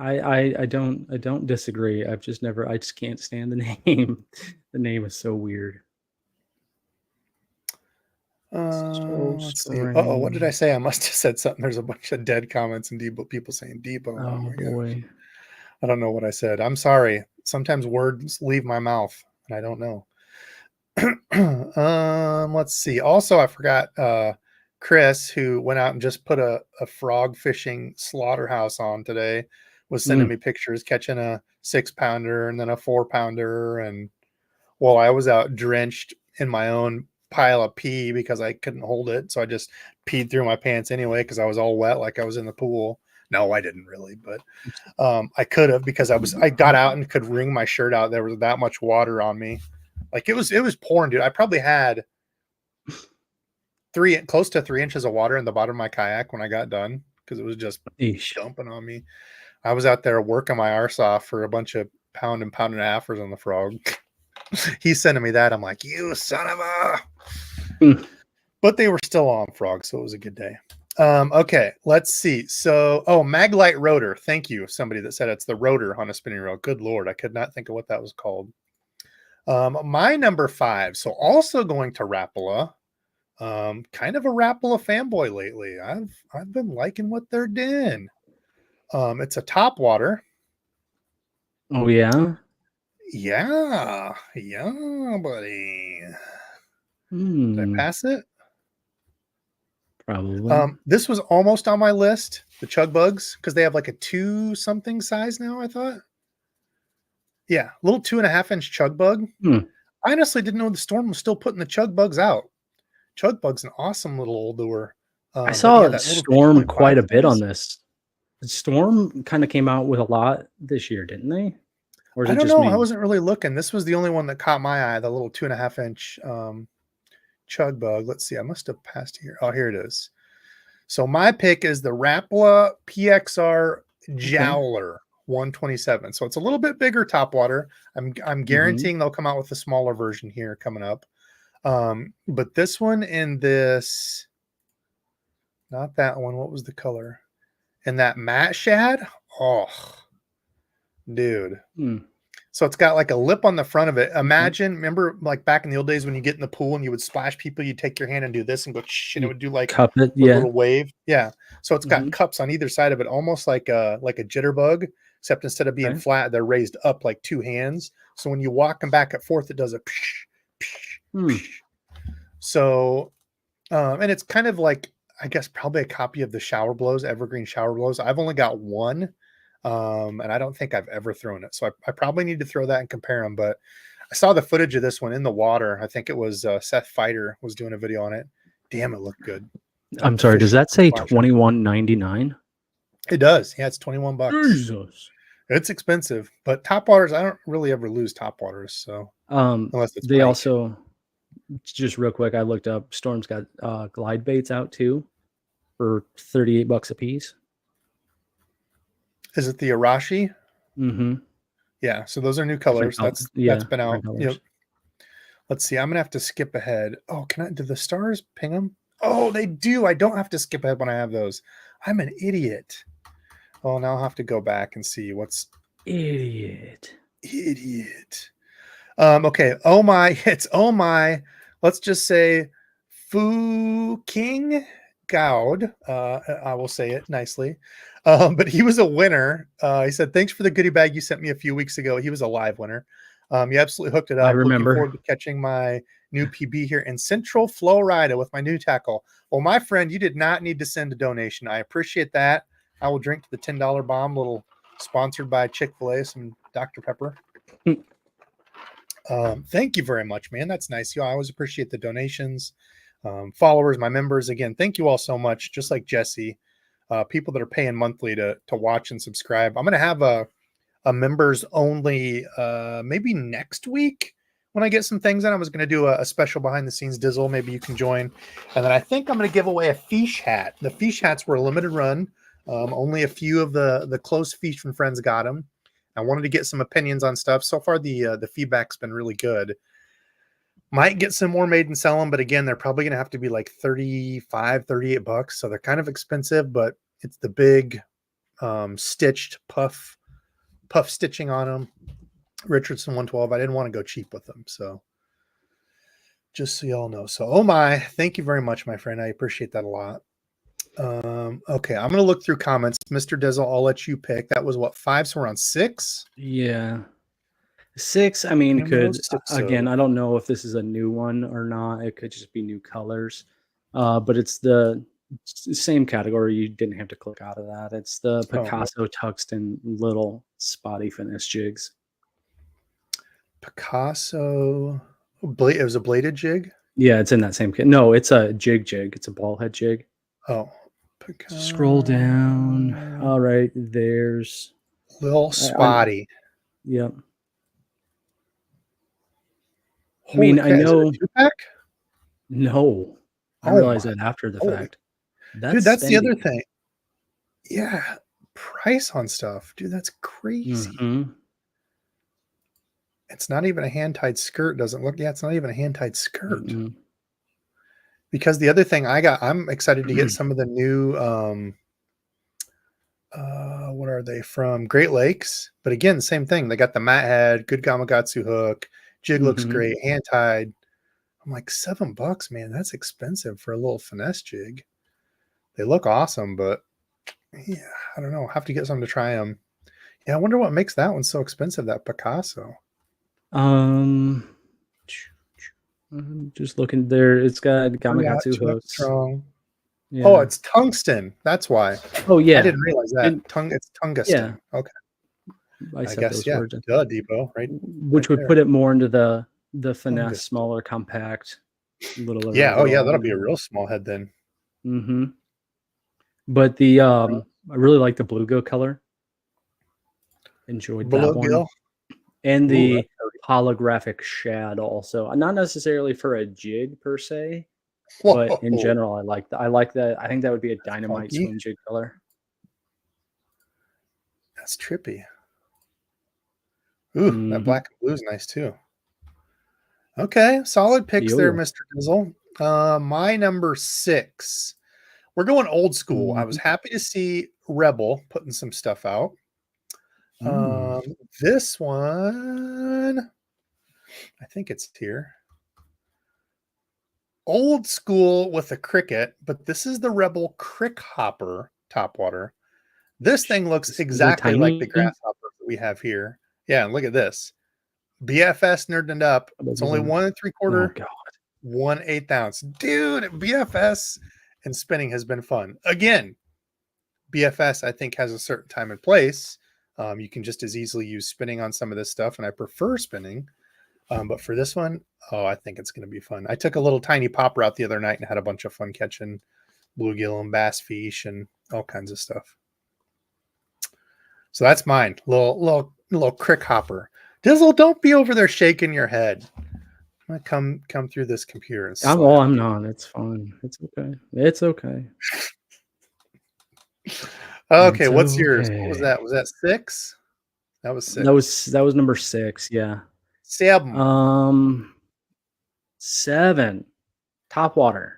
I don't disagree. I've just never I just can't stand the name. The name is so weird. So Let's see. Oh, what did I strange. say? I must have said something. There's a bunch of dead comments and Debo people saying Debo. Oh Oh my gosh. boy. I don't know what I said. I'm sorry. Sometimes words leave my mouth and I don't know. Let's see. Also, I forgot Chris, who went out and just put a frog fishing slaughterhouse on today, was sending Mm. me pictures catching a 6-pounder and then a 4-pounder. And while I was out drenched in my own pile of pee because I couldn't hold it. So I just peed through my pants anyway because I was all wet like I was in the pool. No, I didn't really, but I could have because I got out and could wring my shirt out. There was that much water on me. Like it was pouring, dude. I probably had close to 3 inches of water in the bottom of my kayak when I got done because it was just Eesh. dumping on me. I was out there working my arse off for a bunch of pound and halfers on the frog. He's sending me that. I'm like, you son of a. Mm. But they were still on frogs, so it was a good day. Okay, let's see. So, Maglite Rotor. Thank you. Somebody that said it's the rotor on a spinning reel. Good Lord. I could not think of what that was called. My number 5. So also going to Rapala. Kind of a Rapala fanboy lately. I've been liking what they're doing. It's a Topwater. Oh yeah. Yeah, buddy. Did I Hmm. pass it? Probably. This was almost on my list, the chug bugs, because they have like a 2 something size now, I thought. Yeah, little 2.5-inch chug bug. Hmm. I honestly didn't know the Storm was still putting the chug bugs out. Chug bug's an awesome little old lure. I But yeah, saw that little Storm 2.5 quite a bit on size. this. Storm kind of came out with a lot this year, didn't they? Or is I it don't just know. I me? wasn't really looking. This was the only one that caught my eye, the little 2.5-inch chug bug. Let's see. I must have passed here. Oh, here it is. So my pick is the Rapala PXR Okay. Jowler 127. So it's a little bit bigger topwater. I'm Mm-hmm. guaranteeing they'll come out with a smaller version here coming up. But this one in this, not that one. What was the color? And that matte shad. Oh, dude. Hmm. So it's got like a lip on the front of it. Okay. Remember like back in the old days when you get in the pool and you would splash people, you'd take your hand and do this and go shh, and it You would do like cup it, a yeah. little wave. Yeah. So it's got Mm-hmm. cups on either side of it, almost like a jitterbug, except instead of being Okay. flat, they're raised up like 2 hands. So when you walk them back and forth, it does a psh, psh, Hmm. psh. So and it's kind of like I guess probably a copy of the shower blows, evergreen shower blows. I've only got one. And I don't think I've ever thrown it. So I probably need to throw that and compare them. But I saw the footage of this one in the water. I think it was Seth Fighter was doing a video on it. Damn, it looked good. Like I'm the sorry, fish does looked that say flashing. 21.99? It does. Yeah, it's $21. Jesus. It's expensive, but top waters, I don't really ever lose top waters. So unless it's They Mike. also just real quick, I looked up Storm's got glide baits out too for $38 a piece. Is it the Arashi? Mm-hmm. Yeah. So those are new Different colors. color, That's yeah, been different out. colors. Let's see. I'm gonna have to skip ahead. Oh, do the stars ping them? Oh, they do. I don't have to skip ahead when I have those. I'm an idiot. Well, now I'll have to go back and see what's Idiot. Okay. Oh my, it's oh my. Let's just say Fu King Gaud. I will say it nicely. But he was a winner. He said, "Thanks for the goodie bag you sent me a few weeks ago." He was a live winner. You absolutely hooked it I up. Looking remember. forward to catching my new PB here in Central Florida with my new tackle. Well, my friend, you did not need to send a donation. I appreciate that. I will drink to the $10 bomb, little sponsored by Chick-fil-A, some Dr. Pepper. Thank you very much, man. That's nice. I always appreciate the donations. Followers, my members, again, thank you all so much. Just like Jesse, people that are paying monthly to watch and subscribe. I'm going to have a members only maybe next week when I get some things in. I was going to do a special behind the scenes Dizzle. Maybe you can join. And then I think I'm going to give away a fish hat. The fish hats were a limited run. Only a few of the close fish and friends got them. I wanted to get some opinions on stuff. So far, the feedback's been really good. Might get some more made and sell them, but again, they're probably going to have to be like $38. So they're kind of expensive, but it's the big stitched puff stitching on them. Richardson 112. I didn't want to go cheap with them. So just so y'all know. So, oh my, thank you very much, my friend. I appreciate that a lot. Okay, I'm going to look through comments. Mr. Dizzle, I'll let you pick. That was what, 5? So we're on 6? Yeah. 6, I mean, could, again, so. I don't know if this is a new one or not. It could just be new colors. But it's the same category. You didn't have to click out of that. It's the Picasso Tungsten little spotty Finesse jigs. Picasso. It was a bladed jig? Yeah, it's in that same kit. No, it's a jig. It's a ball head jig. Oh. Picasso. Scroll down. All right, there's little spotty. Yep. I mean, I know. Is it a 2-pack? No, I realized that after the fact. Dude, that's the other thing. Yeah, price on stuff, dude. That's crazy. Mm-hmm. It's not even a hand-tied skirt. Doesn't look. Yeah, it's not even a hand-tied skirt. Mm-hmm. Because the other thing I'm excited to get some of the new. What are they from? Great Lakes. But again, same thing. They got the mat head, good Gamakatsu hook. Jig looks great, hand tied. I'm like, $7, man. That's expensive for a little finesse jig. They look awesome, but yeah, I don't know. I'll have to get some to try them. Yeah, I wonder what makes that one so expensive, that Picasso. Just looking there. It's got Gamakatsu hooks. Strong. Yeah. Oh, it's tungsten. That's why. Oh, yeah. I didn't realize that. It's tungsten. Yeah. Okay. I guess, yeah. Duh, Depot, right? Which would put it more into the finesse, smaller, compact, little. Yeah. Oh, yeah. That'll be a real small head then. Mm-hmm. But the I really like the bluegill color. Enjoyed that one. And the holographic shad also. Not necessarily for a jig per se, but in general, I like that. I think that would be a dynamite swim jig color. That's trippy. Ooh, that black and blue is nice too. Okay, solid picks there, Mr. Dizzle. My number 6. We're going old school. I was happy to see Rebel putting some stuff out. This one, I think it's here. Old school with a cricket, but this is the Rebel Crick Hopper Topwater. This thing looks exactly like the grasshopper that we have here. Yeah, and look at this. BFS nerding up. It's only 1 3/4, 1/8 ounce. Dude, BFS and spinning has been fun. Again, BFS, I think, has a certain time and place. You can just as easily use spinning on some of this stuff, and I prefer spinning. But for this one, I think it's going to be fun. I took a little tiny pop route the other night and had a bunch of fun catching bluegill and bass fish and all kinds of stuff. So that's mine. Little crick hopper. Dizzle, don't be over there shaking your head. I'm gonna come through this computer. I'm not. It's fine. It's okay. It's okay. Okay, it's what's yours? What was that? Was that 6? That was 6. That was number 6. Yeah. 7. 7. Topwater.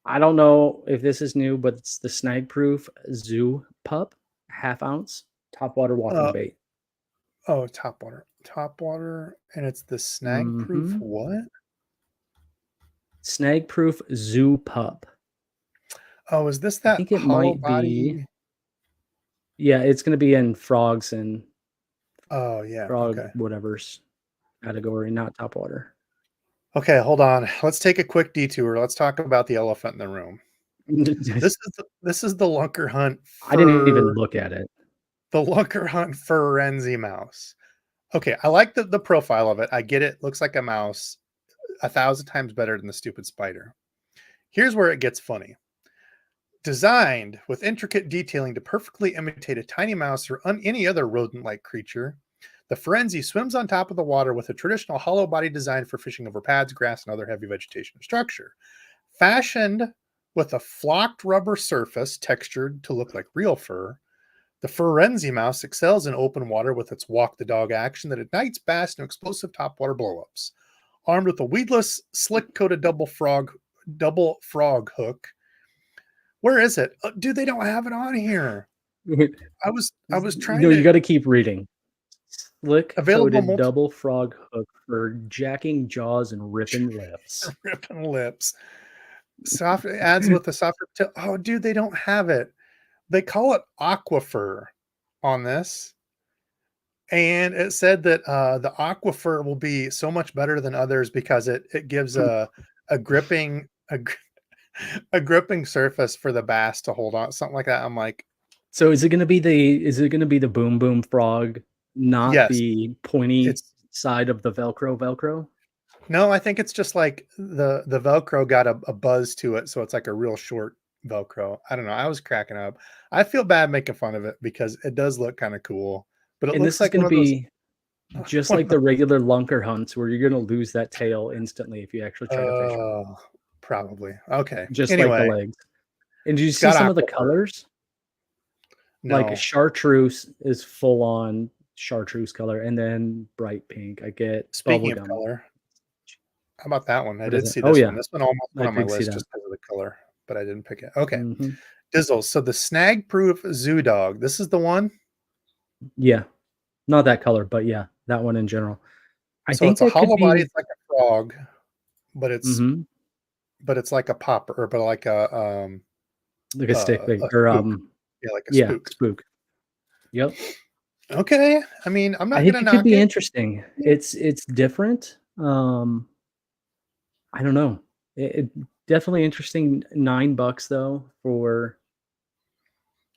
I don't know if this is new, but it's the Snag Proof Zoo Pup, 1/2 ounce, topwater walking Uh, bait. oh, Topwater, and it's the snag proof Mhm. what? Snag Proof Zoo Pup. Oh, is this I that think it hollow might be, body? yeah, it's gonna be in frogs and Oh, yeah. frog Okay. whatever's category, not topwater. Okay, hold on. Let's take a quick detour. Let's talk about the elephant in the room. This is the Lunker Hunt I didn't even for look at it. the Lunker Hunt Ferenzi mouse. Okay, I like the profile of it. I get it. Looks like a mouse 1,000 times better than the stupid spider. Here's where it gets funny. Designed with intricate detailing to perfectly imitate a tiny mouse or any other rodent-like creature, the Ferenzi swims on top of the water with a traditional hollow body design for fishing over pads, grass, and other heavy vegetation or structure. Fashioned with a flocked rubber surface textured to look like real fur, the Ferenzi mouse excels in open water with its walk the dog action that ignites bass and explosive topwater blowups. Armed with a weedless, slick coated double frog hook. Where is it? Dude, they don't have it on here. I was trying You to gotta keep reading. Slick available coated multiple double frog hook for jacking jaws and ripping lips. ripping lips. Soft adds with a softer tip. Oh, dude, they don't have it. They call it aquifer on this. And it said that the aquifer will be so much better than others because it gives a gripping a gripping surface for the bass to hold on, something like that. I'm like, So is it gonna be the boom boom frog, not yes, the pointy it's side of the Velcro? no, I think it's just like the Velcro got a buzz to it, so it's like a real short Velcro. I don't know. I was cracking up. I feel bad making fun of it because it does look kind of cool, but it And looks this is like gonna one of those. be just One like of the the regular lunker hunts where you're gonna lose that tail instantly if you actually try to fish one, probably okay. just like the Anyway, legs. And do you it's see got some of the aquifer. colors? Like No, chartreuse is full on chartreuse color, and then bright pink. I get speaking of bubblegum. color, how about that one? I What is did it? see Oh this one. yeah, This one almost I went on my did see list that. just because of the color, but I didn't pick it. Okay, Hmm. Dizzle. So the snag proof zoo dog. This is the one. Yeah, not that color, but yeah, that one in general. I So think it's a that could hollow body. be. It's like a frog, but it's Mhm. like a popper or but like Like a stick a figure or, spook. Yeah, like a yeah, spook. spook. Yep. Okay. I mean, I'm I not think gonna it could knock be it. interesting. It's different. I don't know. It definitely interesting. $9 though for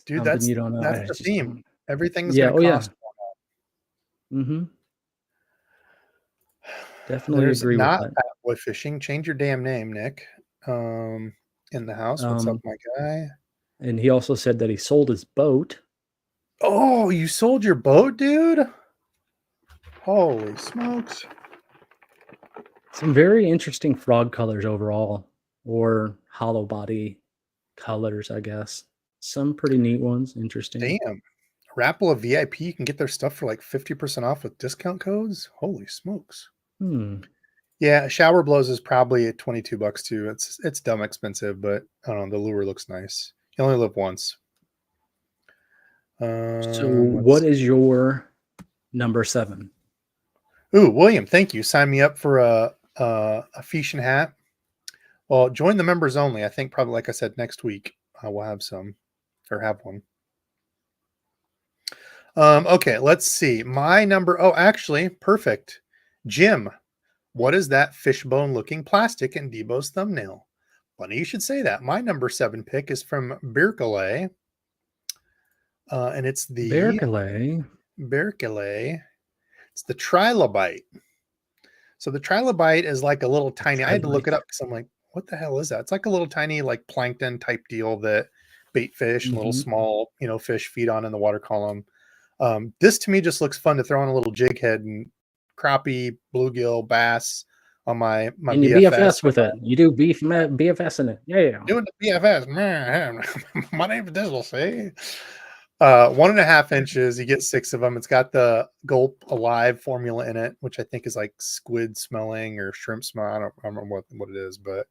Dude, something that's you don't know. that's I the just theme. don't. Everything's Yeah. gonna Oh yeah. cost Mhm. more. Definitely There's agree with not that. Fatboy Fishing. Change your damn name, Nick. In the house. What's up, Um, my guy? and he also said that he sold his boat. Oh, you sold your boat, dude? Holy smokes. Some very interesting frog colors overall, or hollow body colors, I guess. Some pretty neat ones. Interesting. Damn. Rapala VIP, you can get their stuff for like 50% off with discount codes. Holy smokes. Hmm. Yeah, shower blows is probably at 22 bucks too. It's dumb expensive, but I don't know, the lure looks nice. You only live once. So, Let's what is your number 7? Ooh, William, thank you. Sign me up for a Fishin hat. Well, join the members only. I think probably like I said next week I will have some or have one. Okay, let's see. My number actually, perfect. Jim, what is that fishbone looking plastic in DEBO'S thumbnail? Funny you should say that. My number 7 pick is from Berkeley. And it's the Berkeley. Berkeley. It's the trilobite. So the trilobite is like a little tiny. I had to look it Trilite. up because I'm like, what the hell is that? It's like a little tiny, like plankton type deal that bait fish and little Mhm. small, fish feed on in the water column. This to me just looks fun to throw on a little jig head and crappie, bluegill, bass on my And you BFS. BFS with it. You do BFS in it. Yeah. Doing the BFS. My name's Dizzle, see? 1.5 inches. You get 6 of them. It's got the Gulp Alive formula in it, which I think is like squid smelling or shrimp smell. I don't remember what it is, but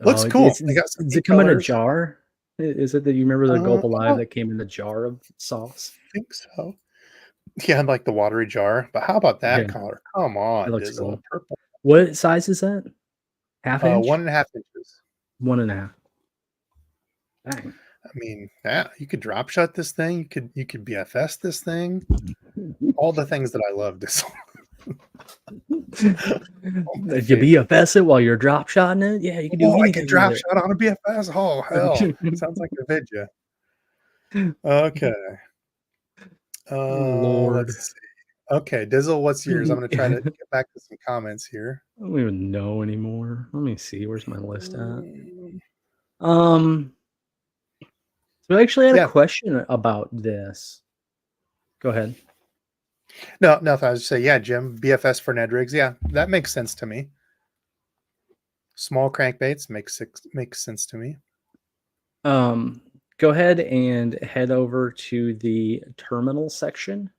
Looks cool. They got some does neat it come in a colors. jar? Is it that you remember the Gulp I Alive don't that came in the jar of sauce? think so. Yeah, like the watery jar. But how about that Yeah, color? Come it on, looks Dizzle. cool. Purple. What size is that? Half inch? 1.5 inches. 1.5. Dang. I mean, yeah, you could drop shot this thing. You could BFS this thing. All the things that I love, Dizzle. Oh, my If you favorite. BFS it while you're drop shotting it, yeah, you can do Oh, I could anything with drop it. shot on a BFS. Oh, hell. Sounds like a vidya. Okay. Lord. Let's see. Okay, Dizzle, what's yours? I'm I gonna try to get back to some comments here. don't even know anymore. Let me see. Where's my list at? Mm, Um, so I actually had a Yeah, question about this. Go ahead. no, nothing. I was just say, yeah, Jim, BFS for Ned rigs. Yeah, that makes sense to me. Small crankbaits makes sense to me. Um, go ahead and head over to the terminal section.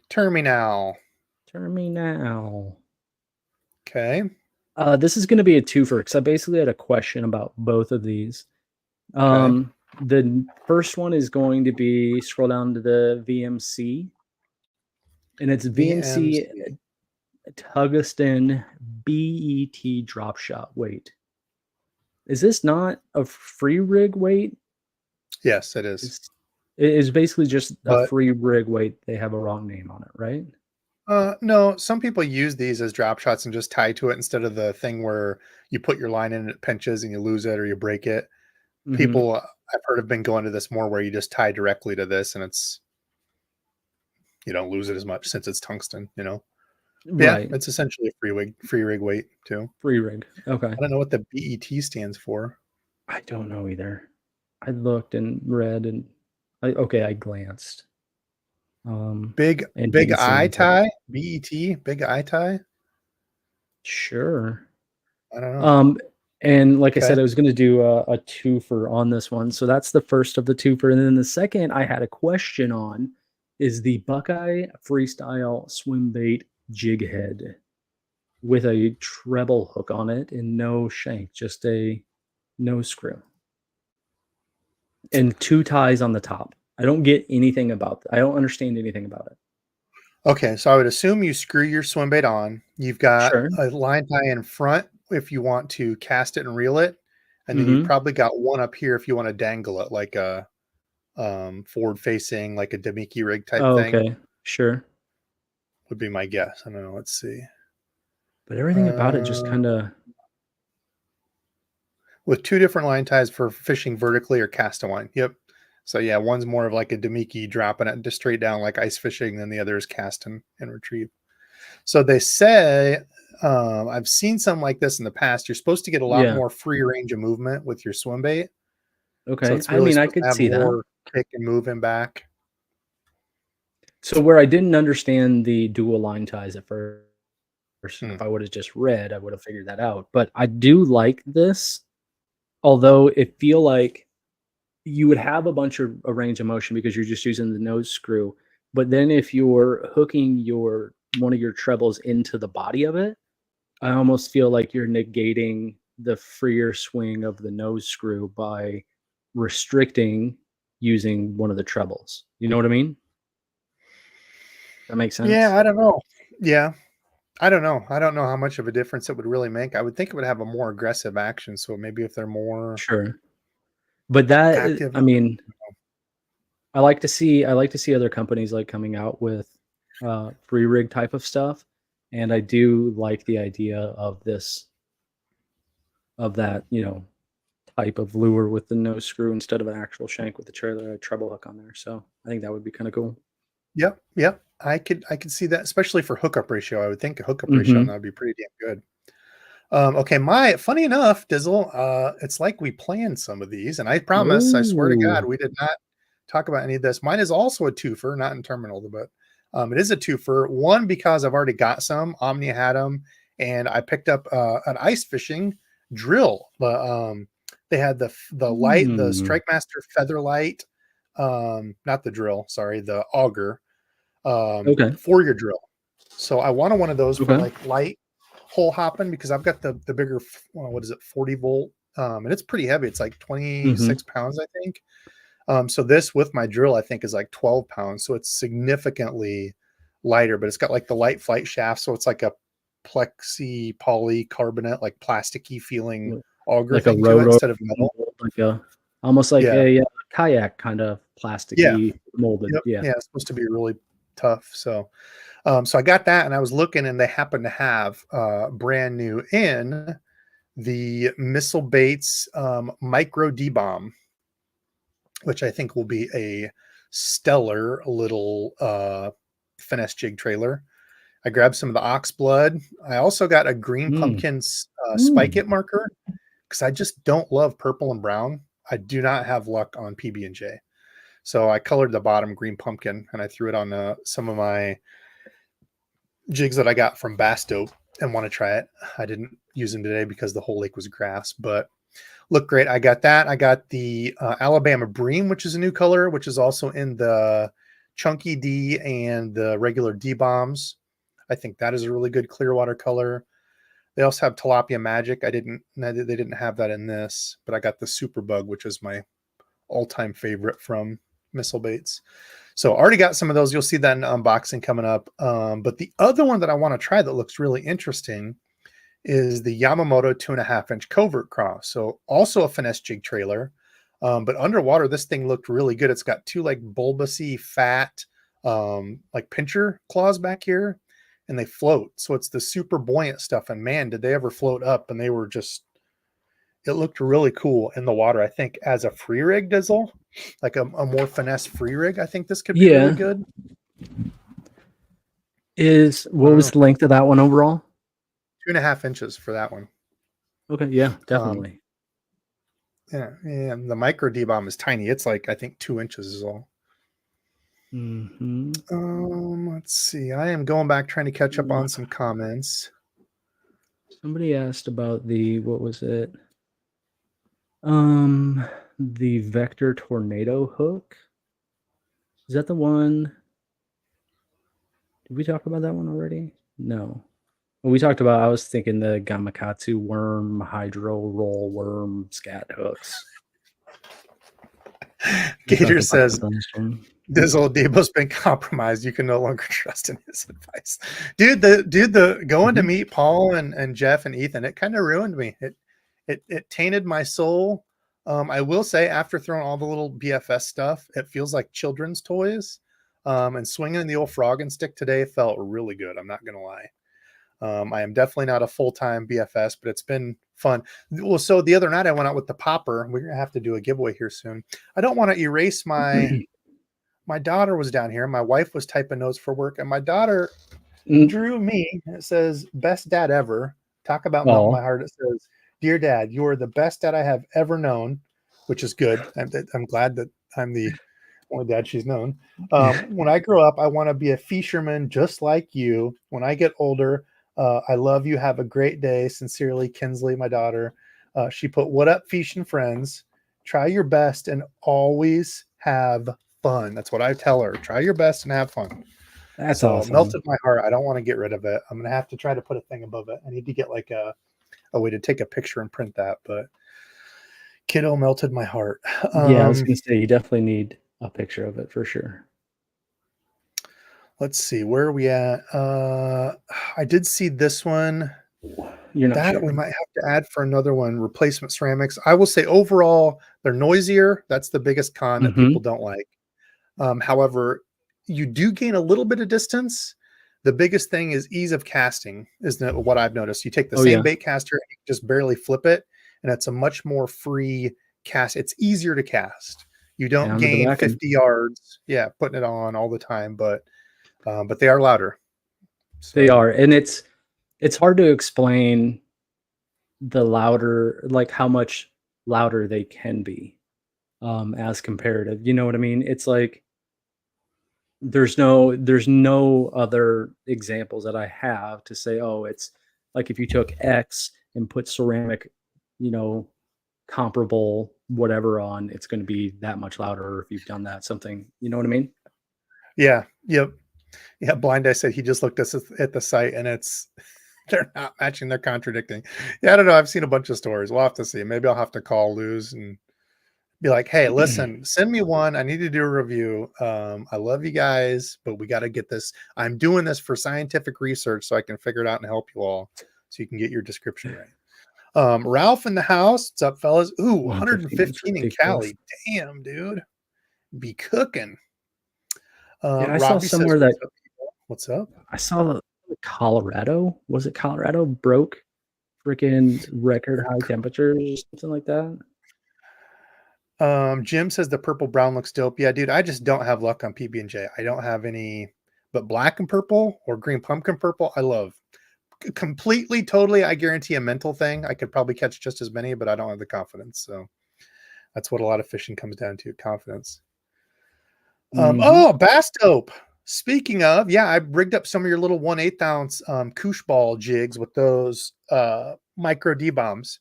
Terminal. Terminal. Okay. This is going to be a twofer because I basically had a question about both of these. Okay. The first one is going to be scroll down to the VMC, and it's VMC VMC. tungsten BET drop shot weight. Is this not a free rig weight? Yes, it is. It is basically just a But free rig weight. They have a wrong name on it, right? no, some people use these as drop shots and just tie to it instead of the thing where you put your line in and it pinches and you lose it or you break it. Mm-hmm. People I've heard have been going to this more where you just tie directly to this and it's you don't lose it as much since it's tungsten, But yeah, Right. it's essentially a free rig weight too. Free rig. Okay. I don't know what the BET stands for. I don't know either. I looked and read and I glanced. And Big didn't see eye anything. tie? BET? Big eye tie? Sure. I don't know. Um, and like I Okay. said, I was going to do a twofer on this one. So that's the first of the twofer. And then the second I had a question on is the Buckeye Freestyle Swim Bait Jig Head with a treble hook on it and no shank, just a nose screw and 2 ties on the top. I don't get anything about I don't understand anything about it. Okay, so I would assume you screw your swim bait on. You've got Sure. a line tie in front if you want to cast it and reel it, and then you've Mhm. probably got one up here if you want to dangle it like a forward facing, like a Demiki rig type Oh, thing okay. Sure. would be my guess. I don't know. Let's see. But everything about it just Uh, kinda with two different line ties for fishing vertically or cast a line. Yep. So yeah, one's more of like a Demiki dropping it just straight down like ice fishing, then the other is cast and retrieve. So they say I've seen something like this in the past. You're supposed to get a lot yeah. more free range of movement with your swim bait. So Okay. it's I really mean, I supposed to could have see that. more kick and moving back. So where I didn't understand the dual line ties at first, and Hmm. if I would have just read, I would have figured that out. But I do like this, although it feel like you would have a range of motion because you're just using the nose screw. But then if you're hooking your one of your trebles into the body of it, I almost feel like you're negating the freer swing of the nose screw by restricting using one of the trebles. You know what I mean? That makes Yeah, sense? I don't know. Yeah, I don't know. I don't know how much of a difference it would really make. I would think it would have a more aggressive action. So maybe if they're more Sure. But that active, I mean, I like to see other companies like coming out with free rig type of stuff. And I do like the idea of that, type of lure with the nose screw instead of an actual shank with the trailer a treble hook on there. So I think that would be kind of cool. yep, yep. I could see that, especially for hookup ratio. I would think a hookup ratio on Hmm. that would be pretty damn good. Okay, my funny enough, Dizzle, it's like we planned some of these, and I promise, I swear to God, Ooh. we did not talk about any of this. Mine is also a twofer, not in terminal, but it is a twofer. One because I've already got some. Omnia had them, and I picked up an ice fishing drill. They had the Hmm. Strike Master Feather Light, not the drill, sorry, the auger Okay. for your drill. So I wanted one of those for Okay. like light. hole hopping because I've got the bigger, what is it, 40 volt, and it's pretty heavy. It's like 26 pounds, I think. So this with my drill, I think, is like 12 pounds. So it's significantly lighter, but it's got like the light flight shaft. So it's like a plexi polycarbonate, like plasticky feeling auger like thing a to it rotor, instead of metal. like almost like Yeah. a kayak kind of plasticky molded. Yep. Yeah. Yeah. It's supposed to be really tough. So, so I got that and I was looking and they happen to have brand new in the Missile Baits Micro D-Bomb, which I think will be a stellar little finesse jig trailer. I grabbed some of the ox blood. I also got a green pumpkin spike it marker because I just don't love purple and brown. I do not have luck on PB&J. So I colored the bottom green pumpkin and I threw it on some of my jigs that I got from Bass Dope and want to try it. I didn't use them today because the whole lake was grass, but look great. I got that. I got the Alabama Bream, which is a new color, which is also in the Chunky D and the regular D bombs. I think that is a really good clear water color. They also have Tilapia Magic. They didn't have that in this, but I got the Super Bug, which is my all-time favorite from Missile Baits. So already got some of those. You'll see that in unboxing coming up. But the other one that I want to try that looks really interesting is the Yamamoto 2.5-inch covert cross. So also a finesse jig trailer, but underwater, this thing looked really good. It's got two like bulbousy fat, like pincher claws back here, and they float. So it's the super buoyant stuff. And man, did they ever float up? And they were just, it looked really cool in the water. I think as a free rig dizzle, like a more finesse free rig, I think this could be really good. What was the length of that one overall? 2.5 inches for that one. Okay, yeah, definitely. Yeah, and the micro D-Bomb is tiny. It's like, I think 2 inches is all. Let's see. I am going back trying to catch up on some comments. Somebody asked about what was it? The Vector Tornado hook. Is that the one? Did we talk about that one already? No. Well, we talked about, I was thinking the Gamakatsu worm, hydro roll worm, scat hooks. Gator says, Dizzle, DEBO'S been compromised. You can no longer trust in his advice. Dude, the going to meet Paul and Jeff and Ethan, it kind of ruined me. It tainted my soul. I will say, after throwing all the little BFS stuff, it feels like children's toys. And swinging the old frog and stick today felt really good. I'm not going to lie. I am definitely not a full-time BFS, but it's been fun. Well, so the other night I went out with the popper. We're going to have to do a giveaway here soon. I don't want to erase my daughter was down here. My wife was typing notes for work, and my daughter drew me. It says, best dad ever. Talk about melting my heart. It says, dear dad, you are the best dad I have ever known, which is good. I'm glad that I'm the only dad she's known. When I grow up, I want to be a fisherman just like you. When I get older, I love you. Have a great day. Sincerely, Kinsley, my daughter. She put, what up, fishing friends? Try your best and always have fun. That's what I tell her. Try your best and have fun. That's so awesome. Melted my heart. I don't want to get rid of it. I'm going to have to try to put a thing above it. I need to get like a way to take a picture and print that. But kiddo melted my heart. Yeah, I was going to say, you definitely need a picture of it for sure. Let's see, where are we at? I did see this one. You're not that sure. We might have to add for another one. Replacement ceramics. I will say overall, they're noisier. That's the biggest con that people don't like. However, you do gain a little bit of distance. The biggest thing is ease of casting, isn't it? What I've noticed. You take the same bait caster, and you just barely flip it, and it's a much more free cast. It's easier to cast. You don't gain 50 yards. Yeah, putting it on all the time, but they are louder. So. They are, and it's hard to explain the louder, like how much louder they can be as comparative. You know what I mean? It's like there's no other examples that I have to say, oh, it's like if you took X and put ceramic, comparable whatever on, it's going to be that much louder. Or if you've done that, something, you know what I mean? Yeah. Yep. Yeah. Blind Eye said he just looked at the site and it's They're not matching. They're contradicting. Yeah, I don't know. I've seen a bunch of stories. We'll have to see. Maybe I'll have to call Luz and be like, hey, listen, send me one. I need to do a review. I love you guys, but we got to get this. I'm doing this for scientific research so I can figure it out and help you all so you can get your description right. Ralph in the house. What's up, fellas? Ooh, 115 in Cali. Damn, dude. Be cooking. Yeah, I saw Robbie somewhere says, that what's up? I saw Colorado. Was it Colorado broke freaking record high temperatures, something like that? Jim says the purple brown looks dope. Yeah, dude, I just don't have luck on PB&J. I don't have any, but black and purple or green pumpkin purple, I love. Completely, totally, I guarantee a mental thing. I could probably catch just as many, but I don't have the confidence. So that's what a lot of fishing comes down to, confidence. Oh, bass dope. Speaking of, yeah, I rigged up some of your little 1/8 ounce koosh ball jigs with those micro D-bombs.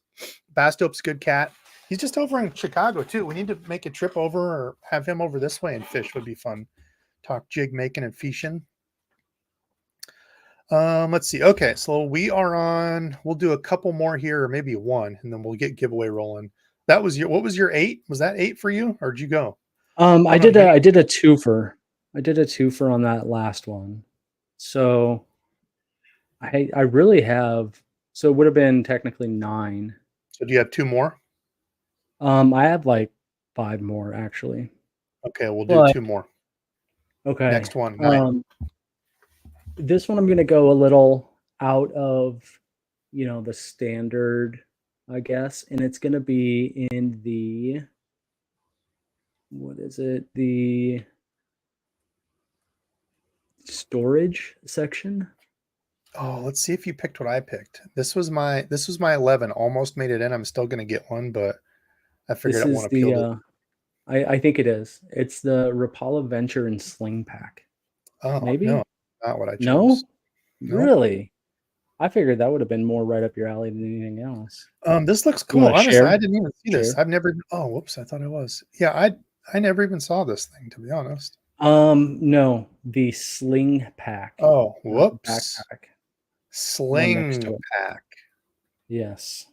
Bass dope's good cat. He's just over in Chicago too. We need to make a trip over or have him over this way and fish. Would be fun. Talk jig making and fishing. Let's see. Okay, so we are on. We'll do a couple more here, or maybe one, and then we'll get giveaway rolling. That was your. What was your 8? Was that 8 for you, or did you go? I did a twofer. I did a twofer on that last one. So I really have. So it would have been technically 9. So do you have 2 more? I have like 5 more actually. Okay, we'll do 2 more. Okay. Next one. 9. This one I'm going to go a little out of, the standard, I guess, and it's going to be in the, what is it? The storage section. Oh, let's see if you picked what I picked. This was my 11. Almost made it in. I'm still going to get one, but I figured I want to appeal. I think it is. It's the Rapala Venture and Sling Pack. Oh, maybe no, not what I chose. No, really. I figured that would have been more right up your alley than anything else. This looks cool. Honestly, I didn't even see this. I've never. Oh, whoops! I thought I was. Yeah, I never even saw this thing, to be honest. No, the Sling Pack. Oh, whoops! Backpack. Sling Pack. Yes.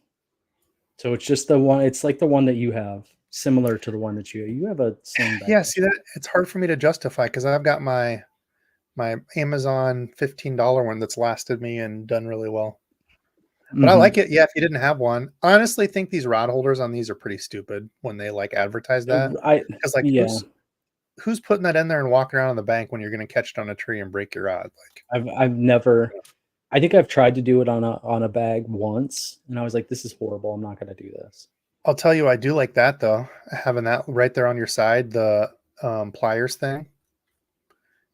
So it's just the one. It's like the one that you have, similar to the one that you have a sling backpack. Yeah, see that? It's hard for me to justify because I've got my Amazon $15 one that's lasted me and done really well. But I like it. Yeah, if you didn't have one, I honestly think these rod holders on these are pretty stupid when they like advertise that. Because like, who's putting that in there and walking around on the bank when you're going to catch it on a tree and break your rod? Like, I've never. I think I've tried to do it on a bag once, and I was like, "This is horrible. I'm not going to do this." I'll tell you, I do like that though. Having that right there on your side, the pliers thing,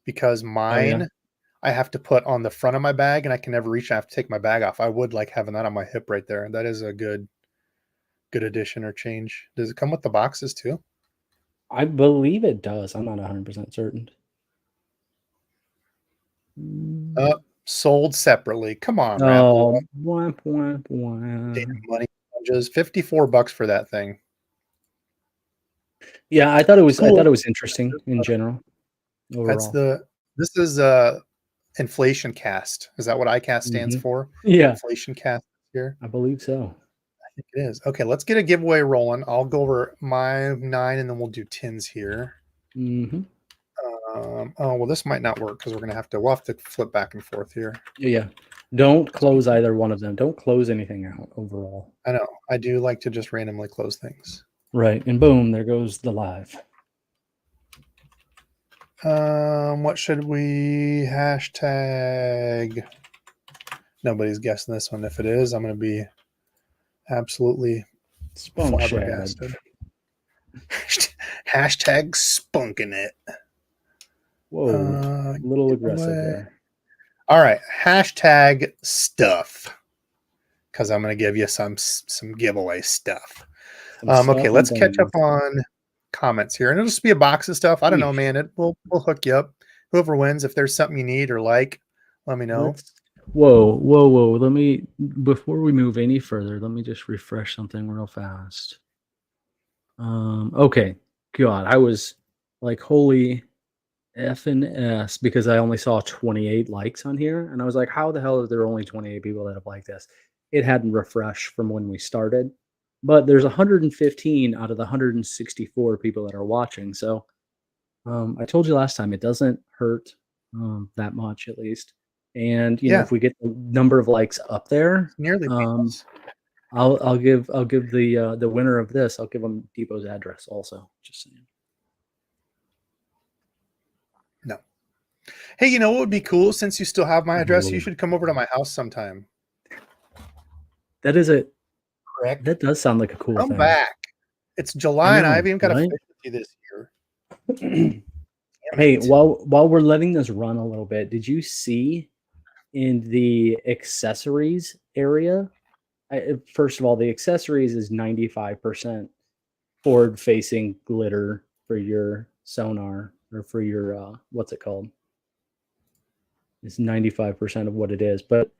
because mine. I have to put on the front of my bag and I can never reach. I have to take my bag off. I would like having that on my hip right there. That is a good addition or change. Does it come with the boxes too? I believe it does. I'm not 100% certain. Sold separately. Come on, Rapala. Damn money. Just $54 for that thing. Yeah, I thought it was. Cool. I thought it was interesting in general. Overall. This is inflation cast. Is that what iCAST stands for? Yeah. Inflation cast here. I believe so. I think it is. Okay, let's get a giveaway rolling. I'll go over my 9 and then we'll do 10s here. Oh, well, this might not work because we'll have to flip back and forth here. Yeah. Don't close either one of them. Don't close anything out overall. I know. I do like to just randomly close things. Right. And boom, there goes the live. What should we hashtag? Nobody's guessing this one. If it is, I'm going to be absolutely flabbergasted. Hashtag spunking it. Whoa, a little aggressive there. All right, hashtag stuff, because I'm going to give you some giveaway stuff. Okay, let's catch up on comments here, and it'll just be a box of stuff. I don't know, man. We'll hook you up. Whoever wins, if there's something you need or like, let me know. Whoa. Let me, before we move any further, let me just refresh something real fast. Okay. God, I was like, holy F and S because I only saw 28 likes on here, and I was like, "How the hell are there only 28 people that have liked this?" It hadn't refreshed from when we started, but there's 115 out of the 164 people that are watching. So I told you last time it doesn't hurt that much, at least. And Yeah, if we get the number of likes up there, it's nearly um, painless. I'll give the winner of this. I'll give them DEBO'S address also. Just saying. No. Hey, you know what would be cool? Since you still have my address, you Ooh. should come over to my house sometime. That is a Correct. that does sound like a cool Come thing. back. It's I July, and I know, haven't even got a right? fish with you this year. Damn Hey, it. while we're letting this run a little bit, did you see in the accessories area? First of all, the accessories is 95% forward-facing glitter for your sonar or for your what's it called? It's 95% of what it is. But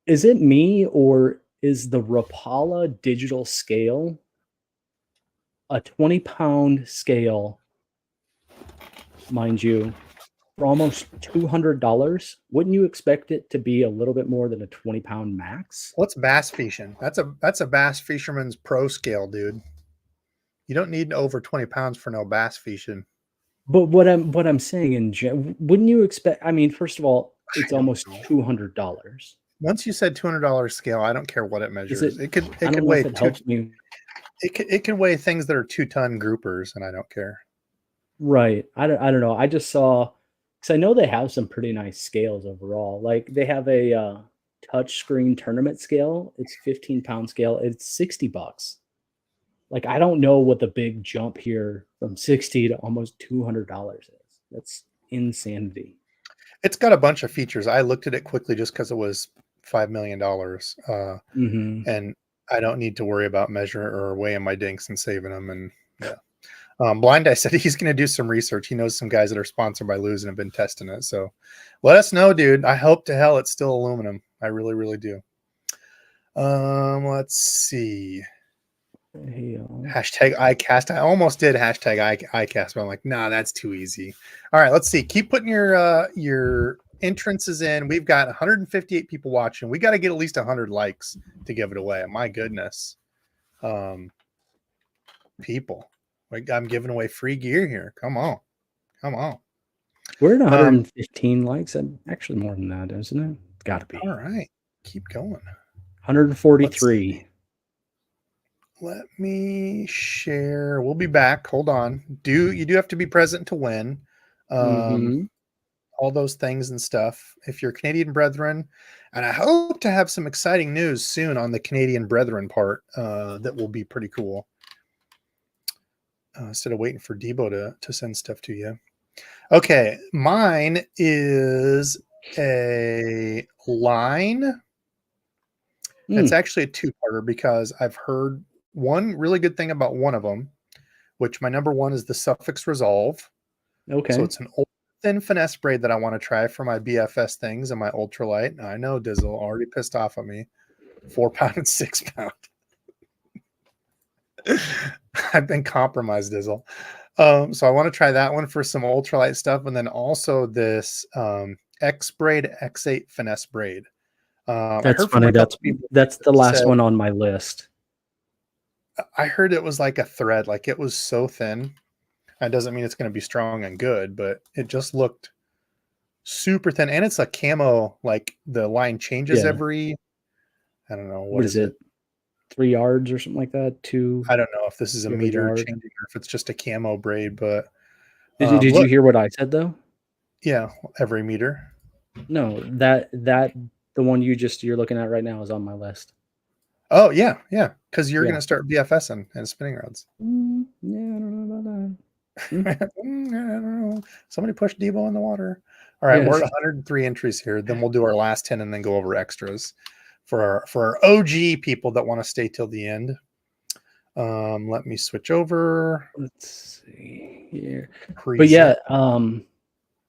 is it me or is the Rapala digital scale a 20-pound scale, mind you, for almost $200? Wouldn't you expect it to be a little bit more than a 20-pound max? What's bass fishing? That's a bass fisherman's pro scale, dude. You don't need over 20 pounds for no bass fishing. But what I'm saying wouldn't you expect? I mean, first of all, I it's don't almost know. $200. Once you said $200 scale, I don't care what it Is it? measures. I It could don't know weigh if it helps me. it could weigh things that are 2-ton groupers, and I don't care. Right. I don't know. I just saw because I know they have some pretty nice scales overall. Like they have a touch screen tournament scale. It's 15-pound scale. It's $60. Like I don't know what the big jump here from 60 to almost $200 is. That's insanity. It's got a bunch of features. I looked at it quickly just because it was $5 million, Hmm. and I don't need to worry about measuring or weighing my dinks and saving them. And yeah, Blind Eye said he's going to do some research. He knows some guys that are sponsored by Lose and have been testing it. So let us know, dude. I hope to hell it's still aluminum. I really, really do. Let's see. Hey, Hashtag iCast. I almost did hashtag iCast, but I'm like, nah, that's too easy. All right, let's see. Keep putting your entrances in. We've got 158 people watching. We got to get at least 100 likes to give it away. My goodness, people, like I'm giving away free gear here. Come on, come on. we're at 115 likes. And actually more than that, isn't it? It's got to be All right, keep going. 143. Let me share. We'll be back. Hold on. You do have to be present to win. Hmm. All those things and stuff. If you're Canadian Brethren, and I hope to have some exciting news soon on the Canadian Brethren part, that will be pretty cool. Instead of waiting for Debo to send stuff to you. Okay, mine is a line. It's actually a two-parter because I've heard one really good thing about one of them, which my number one is the Suffix Resolve. Okay. So it's an old thin finesse braid that I want to try for my BFS things and my ultralight. I know Dizzle already pissed off at me. 4 pound and 6 pound. I've been compromised, Dizzle. So I want to try that one for some ultralight stuff, and then also this X braid X8 finesse braid. I That's heard from funny. a couple people That's the that last said, one on my list. I heard it was like a thread, like it was so thin. That doesn't mean it's going to be strong and good, but it just looked super thin, and it's a camo. Like the line changes Yeah. every, I don't know, What what is is it? it? 3 yards or something like that? Two I don't know if this is a every meter yard. changing or if it's just a camo braid, but Did you look, hear what I said though? yeah, every meter. No, that the one you're looking at right now is on my list. Oh yeah, yeah, because you're Yeah. gonna start BFSing and spinning rods. Yeah, I don't know about that. I don't know. Somebody push Debo in the water. All right, we're Yes. at 103 entries here. Then we'll do our last 10 and then go over extras for our OG people that want to stay till the end. Let me switch over. Let's see here. But Present. yeah,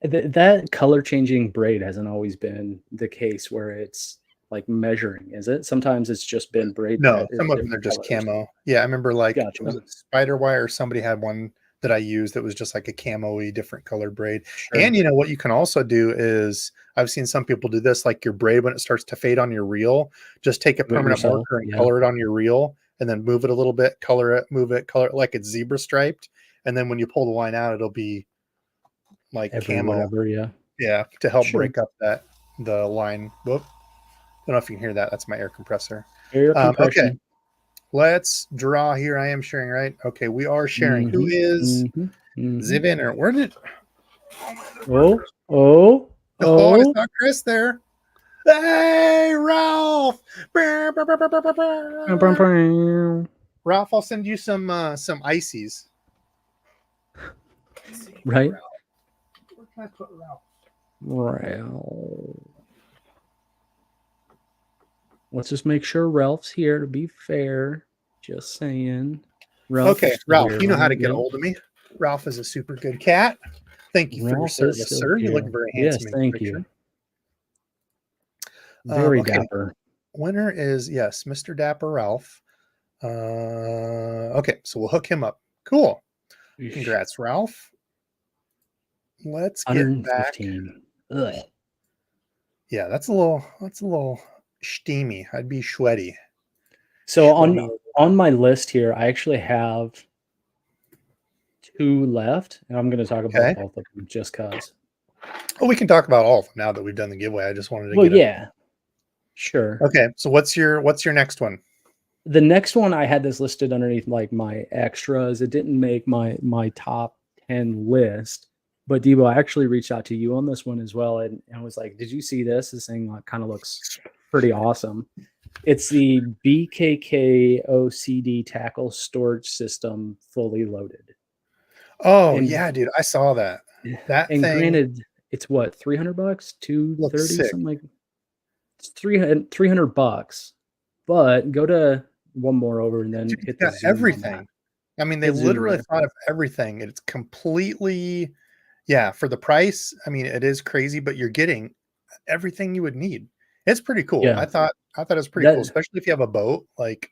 that color changing braid hasn't always been the case where it's like measuring, is it? Sometimes it's just been braid No, that is some of them are different just colors. camo. Yeah, I remember like Gotcha. was it Spider Wire or somebody had one that I used that was just like a camo-y different colored braid. Sure. And you know what you can also do is I've seen some people do this, like your braid when it starts to fade on your reel, just take a Do it permanent yourself, marker and yeah. color it on your reel and then move it a little bit, color it, move it, color it like it's zebra striped. And then when you pull the line out, it'll be like Every camo. whatever, yeah. Yeah, to help Sure. break up the line. Whoop. I don't know if you can hear that. That's my air compressor. Air Okay. compression. Let's draw here. I am sharing, right? Okay, we are sharing. Who is the winner? Where did? Oh, I saw Chris there. Hey, Ralph! Ralph, I'll send you some ices. Right. Where can I put Ralph? Ralph. Let's just make sure Ralph's here to be fair. Just saying. Ralph, here, you know how to get yeah. a hold of me. Ralph is a super good cat. Thank you for your service, sir. You look very handsome. Yes, thank you. Picture. Very dapper. Winner is, yes, Mr. Dapper Ralph. Okay, so we'll hook him up. Cool. Congrats, Ralph. Let's get back. Ugh. Yeah, that's a little steamy. I'd be sweaty. So on my list here, I actually have 2 left, and I'm going to talk about both of them just cause. Oh, we can talk about all of them now that we've done the giveaway. I just wanted to get Sure. Okay, so what's your next one? The next one, I had this listed underneath like my extras. It didn't make my top 10 list, but Debo, I actually reached out to you on this one as well, and was like, "Did you see this? This thing kind of looks pretty awesome." It's the BKK OCD tackle storage system, fully loaded. Oh, yeah, dude, I saw that. That and thing, granted, it's what, $300, $230, something like. It's $300, but go to one more over and then hit the zoom everything. I mean, they literally thought of everything. It's completely, for the price. I mean, it is crazy, but you're getting everything you would need. It's pretty cool. Yeah. I thought it was pretty cool, especially if you have a boat. Like,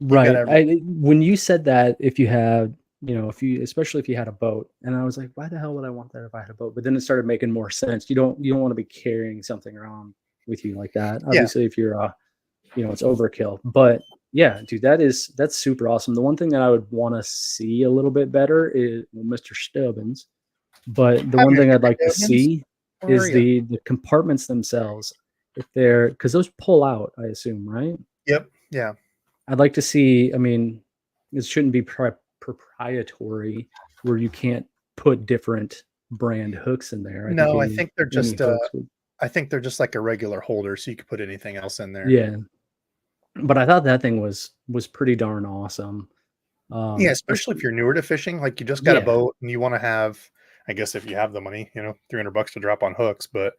right. When you said that, if you have, especially if you had a boat, and I was like, why the hell would I want that if I had a boat? But then it started making more sense. You don't want to be carrying something around with you like that. Obviously, if you're it's overkill. But yeah, dude, that's super awesome. The one thing that I would want to see a little bit better is Mr. Stubbins. But the one thing I'd like to see is the compartments themselves. If they're, because those pull out, I assume, right? Yep. Yeah. I'd like to see, I mean, it shouldn't be proprietary where you can't put different brand hooks in there. I think they're just I think they're just like a regular holder, so you could put anything else in there. Yeah. But I thought that thing was pretty darn awesome. Yeah, especially if you're newer to fishing, like you just got a boat and you want to have, I guess if you have the money, $300 to drop on hooks, but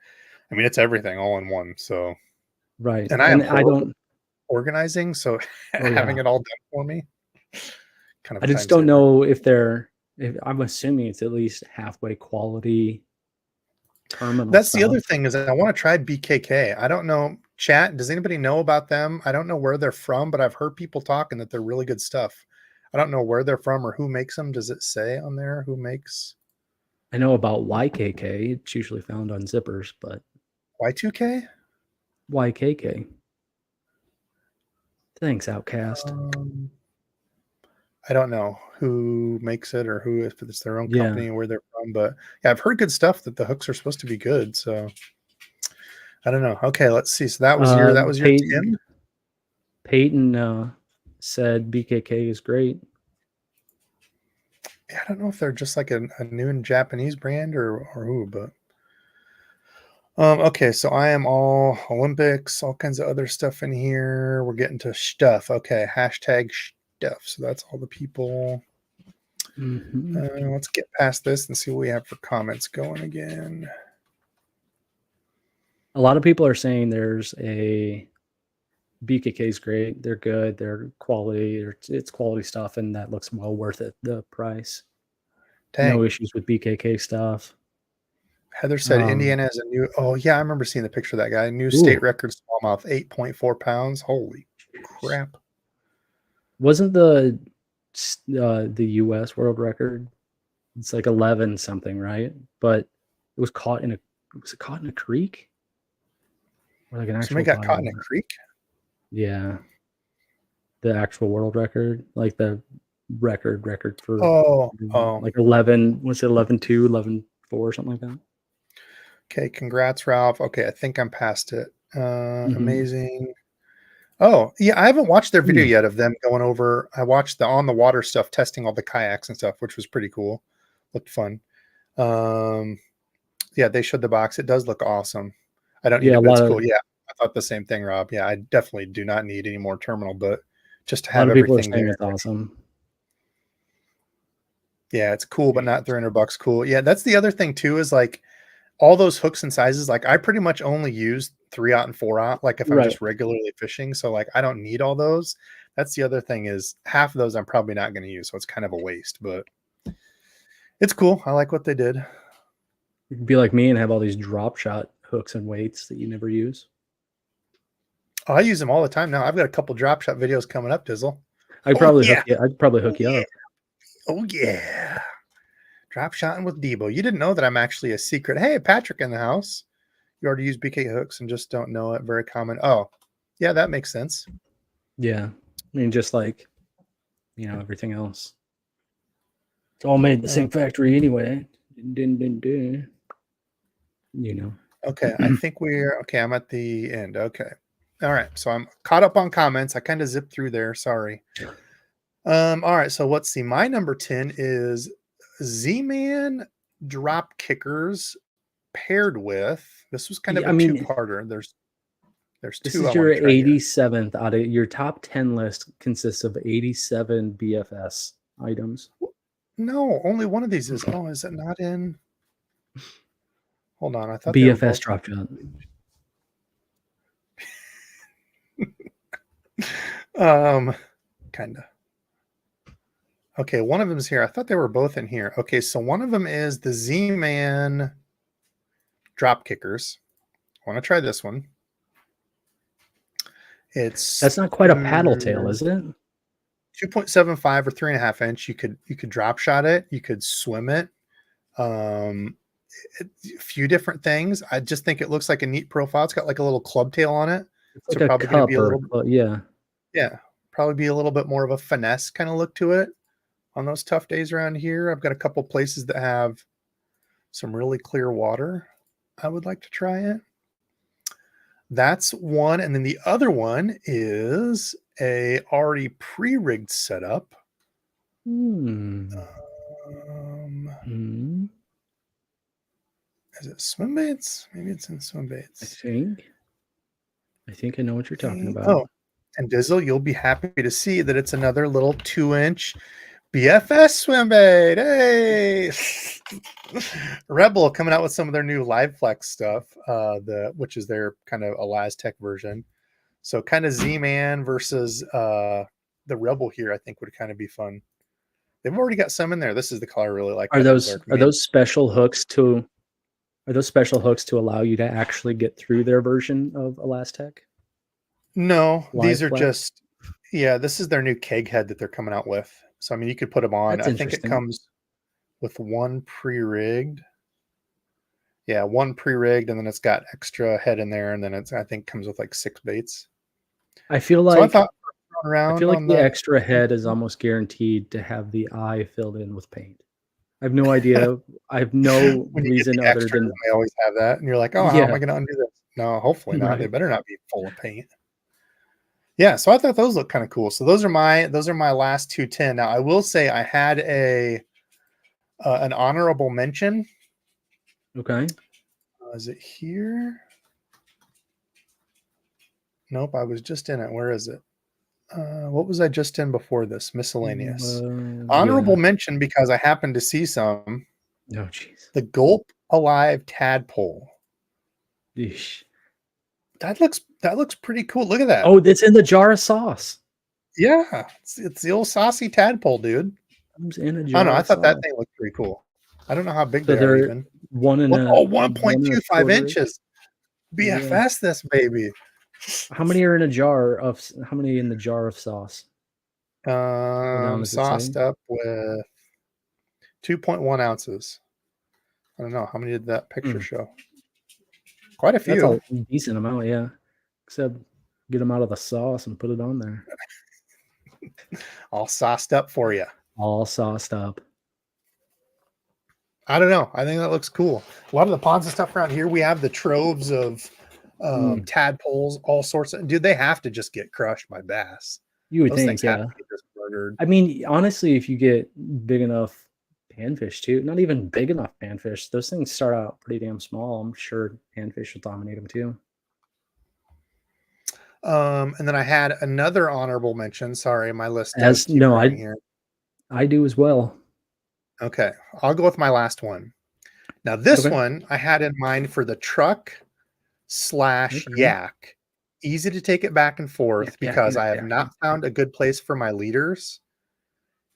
I mean, it's everything all in one. So, right. And I don't organizing, so having it all done for me. I just don't know if I'm assuming it's at least halfway quality terminal. That's the other thing is I want to try BKK. I don't know. Chat, does anybody know about them? I don't know where they're from, but I've heard people talking that they're really good stuff. I don't know where they're from or who makes them. Does it say on there who makes? I know about YKK. It's usually found on zippers, but Y2K? YKK. Thanks, iCAST. I don't know who makes it or who, if it's their own company and where they're from, but yeah, I've heard good stuff that the hooks are supposed to be good. So I don't know. Okay, let's see. So that was your 10? Peyton said BKK is great. Yeah, I don't know if they're just like a new Japanese brand or who, but okay, so I am all Olympics, all kinds of other stuff in here. We're getting to stuff. Okay, hashtag stuff. So that's all the people. Let's get past this and see what we have for comments going again. A lot of people are saying there's a BKK is great. They're good. They're quality. It's quality stuff, and that looks well worth it. The price. Dang. No issues with BKK stuff. Heather said Indiana has a new. Oh yeah, I remember seeing the picture of that guy. New state record smallmouth, 8.4 pounds. Holy crap! Wasn't the U.S. world record It's like 11 something, right? But it was caught in a creek? Or like an actual Somebody got caught in body? a creek. Yeah. The actual world record, like the record for Oh. like 11, was it 11.2, 11.4, something like that? Okay, congrats, Ralph. Okay, I think I'm past it. Mhm. Amazing. Oh, yeah, I haven't watched their video Hmm. yet of them going over. I watched the on the water stuff, testing all the kayaks and stuff, which was pretty cool. Looked fun. Um, yeah, they showed the box. It does look awesome. I don't need Yeah, it, a but it's lot cool. of Yeah, I thought the same thing, Rob. Yeah, I definitely do not need any more terminal, but just to a lot have of people are everything saying there. it's awesome. Yeah, it's cool, but not $300 cool. Yeah, that's the other thing too, is like all those hooks and sizes, like I pretty much only use 3/0 and 4/0, like if I'm Right. just regularly fishing. So like I don't need all those. That's the other thing, is half of those I'm probably not going to use. So it's kind of a waste, but it's cool. I like what they did. You could be like me and have all these drop shot hooks and weights that you never use. Oh, I use them all the time now. I've got a couple drop shot videos coming up, Dizzle. I'd Oh probably yeah. hook you. I'd probably Oh hook you yeah. up. Oh yeah. Drop shotting with Debo. You didn't know that I'm actually a secret. Hey, Patrick in the house. You already use BK hooks and just don't know it. Very common. Oh, yeah, that makes sense. Yeah. I mean, just like, everything else. It's all made in the Uh, same factory anyway. Dun, dun, dun. You know. okay, I think we're okay. I'm at the end. Okay. All right. So I'm caught up on comments. I kind of zipped through there. Sorry. All right. So let's see. My number 10 is Z-Man drop kickers paired with, this was kind of Yeah, a I mean, two-parter. There's this two I is want your to try here. 87th out of your top 10 list consists of 87 BFS items. No, only one of these is, oh, is it not in? Hold on. I thought they were BFS both on drop shot. kind of. Okay, one of them is here. I thought they were both in here. Okay, so one of them is the Z-Man drop kickers. I want to try this one. It's That's not quite a paddle tail, is it? 2.75 or 3.5 inch. You could drop shot it. You could swim it. A few different things. I just think it looks like a neat profile. It's got like a little club tail on it. It's So like a probably going to be cup a or little, yeah. yeah, probably be a little bit more of a finesse kind of look to it on those tough days around here. I've got a couple places that have some really clear water. I would like to try it. That's one. And then the other one is a already pre-rigged setup. Hmm. Hmm. Is it Swimbaits? Maybe it's in I Swimbaits. think I know what you're talking about. Oh, and Dizzle, you'll be happy to see that it's another little 2-inch BFS swim bait. Hey, Rebel coming out with some of their new Live Flex stuff, which is their kind of Elastec version. So kind of Z-Man versus the Rebel here, I think would kind of be fun. They've already got some in there. This is the color I really like. Are That those dark are mint. those special hooks to allow you to actually get through their version of Elastec? No, these Live are Flex? just, yeah, this is their new keg head that they're coming out with. So I mean, you could put them on. That's I think it interesting. comes with one pre-rigged. Yeah, one pre-rigged, and then it's got extra head in there, and then I think comes with like 6 baits. I feel So I like thought around on the the extra head is almost guaranteed to have the eye filled in with paint. I have no idea. I have no when you get reason the other extras, and than they always have that, and you're like, oh, how am yeah, I going to undo this? No, hopefully not. They right. better not be full of paint. Yeah, so I thought those look kind of cool. So those are my last 210. Now I will say I had an honorable mention. Okay. Is it here? Nope, I was just in it. Where is it? What was I just in before this? Miscellaneous. Yeah. Honorable mention because I happened to see some. Oh, jeez. The Gulp Alive Tadpole. Yeesh. That looks pretty cool. Look at that. Oh, it's in the jar of sauce. Yeah, it's the old saucy tadpole, dude. Comes in a I don't know. jar I of thought that sauce. thing looked pretty cool. I don't know how big So they are they're even. one and What? a Oh, one and a 1.25 quarter. inches. Yeah. BFS this baby. How many are in a jar of? How many in the jar of sauce? Scroll down, does it say? Sauced up with 2.1 ounces. I don't know. How many did that picture Mm. show? Quite a That's few. a decent amount, yeah. Except get them out of the sauce and put it on there. All sauced up for you. All sauced up. I don't know. I think that looks cool. A lot of the ponds and stuff around here, we have the troves of tadpoles, all sorts of. Dude, they have to just get crushed by bass. You would Those think, things have yeah. to get just murdered. I mean, honestly, if you get big enough panfish too, not even big enough panfish, those things start out pretty damn small. I'm sure panfish will dominate them too. And then I had another honorable mention. Sorry, my list does As keep no, running here. I do as well. Okay, I'll go with my last one. Now, this Okay. one I had in mind for the truck / Okay. yak. Easy to take it back and forth Yeah, because I have not found a good place for my leaders.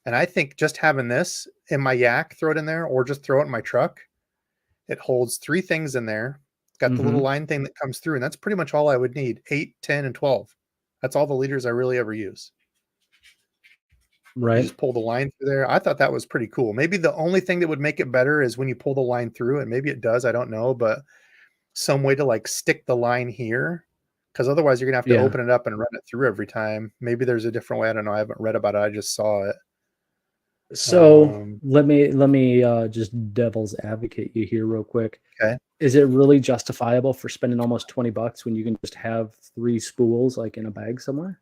And I think just having this in my yak, throw it in there, or just throw it in my truck. It holds 3 things in there. It's got the little line thing that comes through, and that's pretty much all I would need. 8, 10, and 12. That's all the leaders I really ever use. You Right. just pull the line through there. I thought that was pretty cool. Maybe the only thing that would make it better is when you pull the line through, and maybe it does, I don't know, but some way to like stick the line here, because otherwise you're gonna have to open it up and run it through every time. Maybe there's a different way. I don't know. I haven't read about it. I just saw it. So let me just devil's advocate you here real quick. Okay. Is it really justifiable for spending almost $20 when you can just have 3 spools like in a bag somewhere?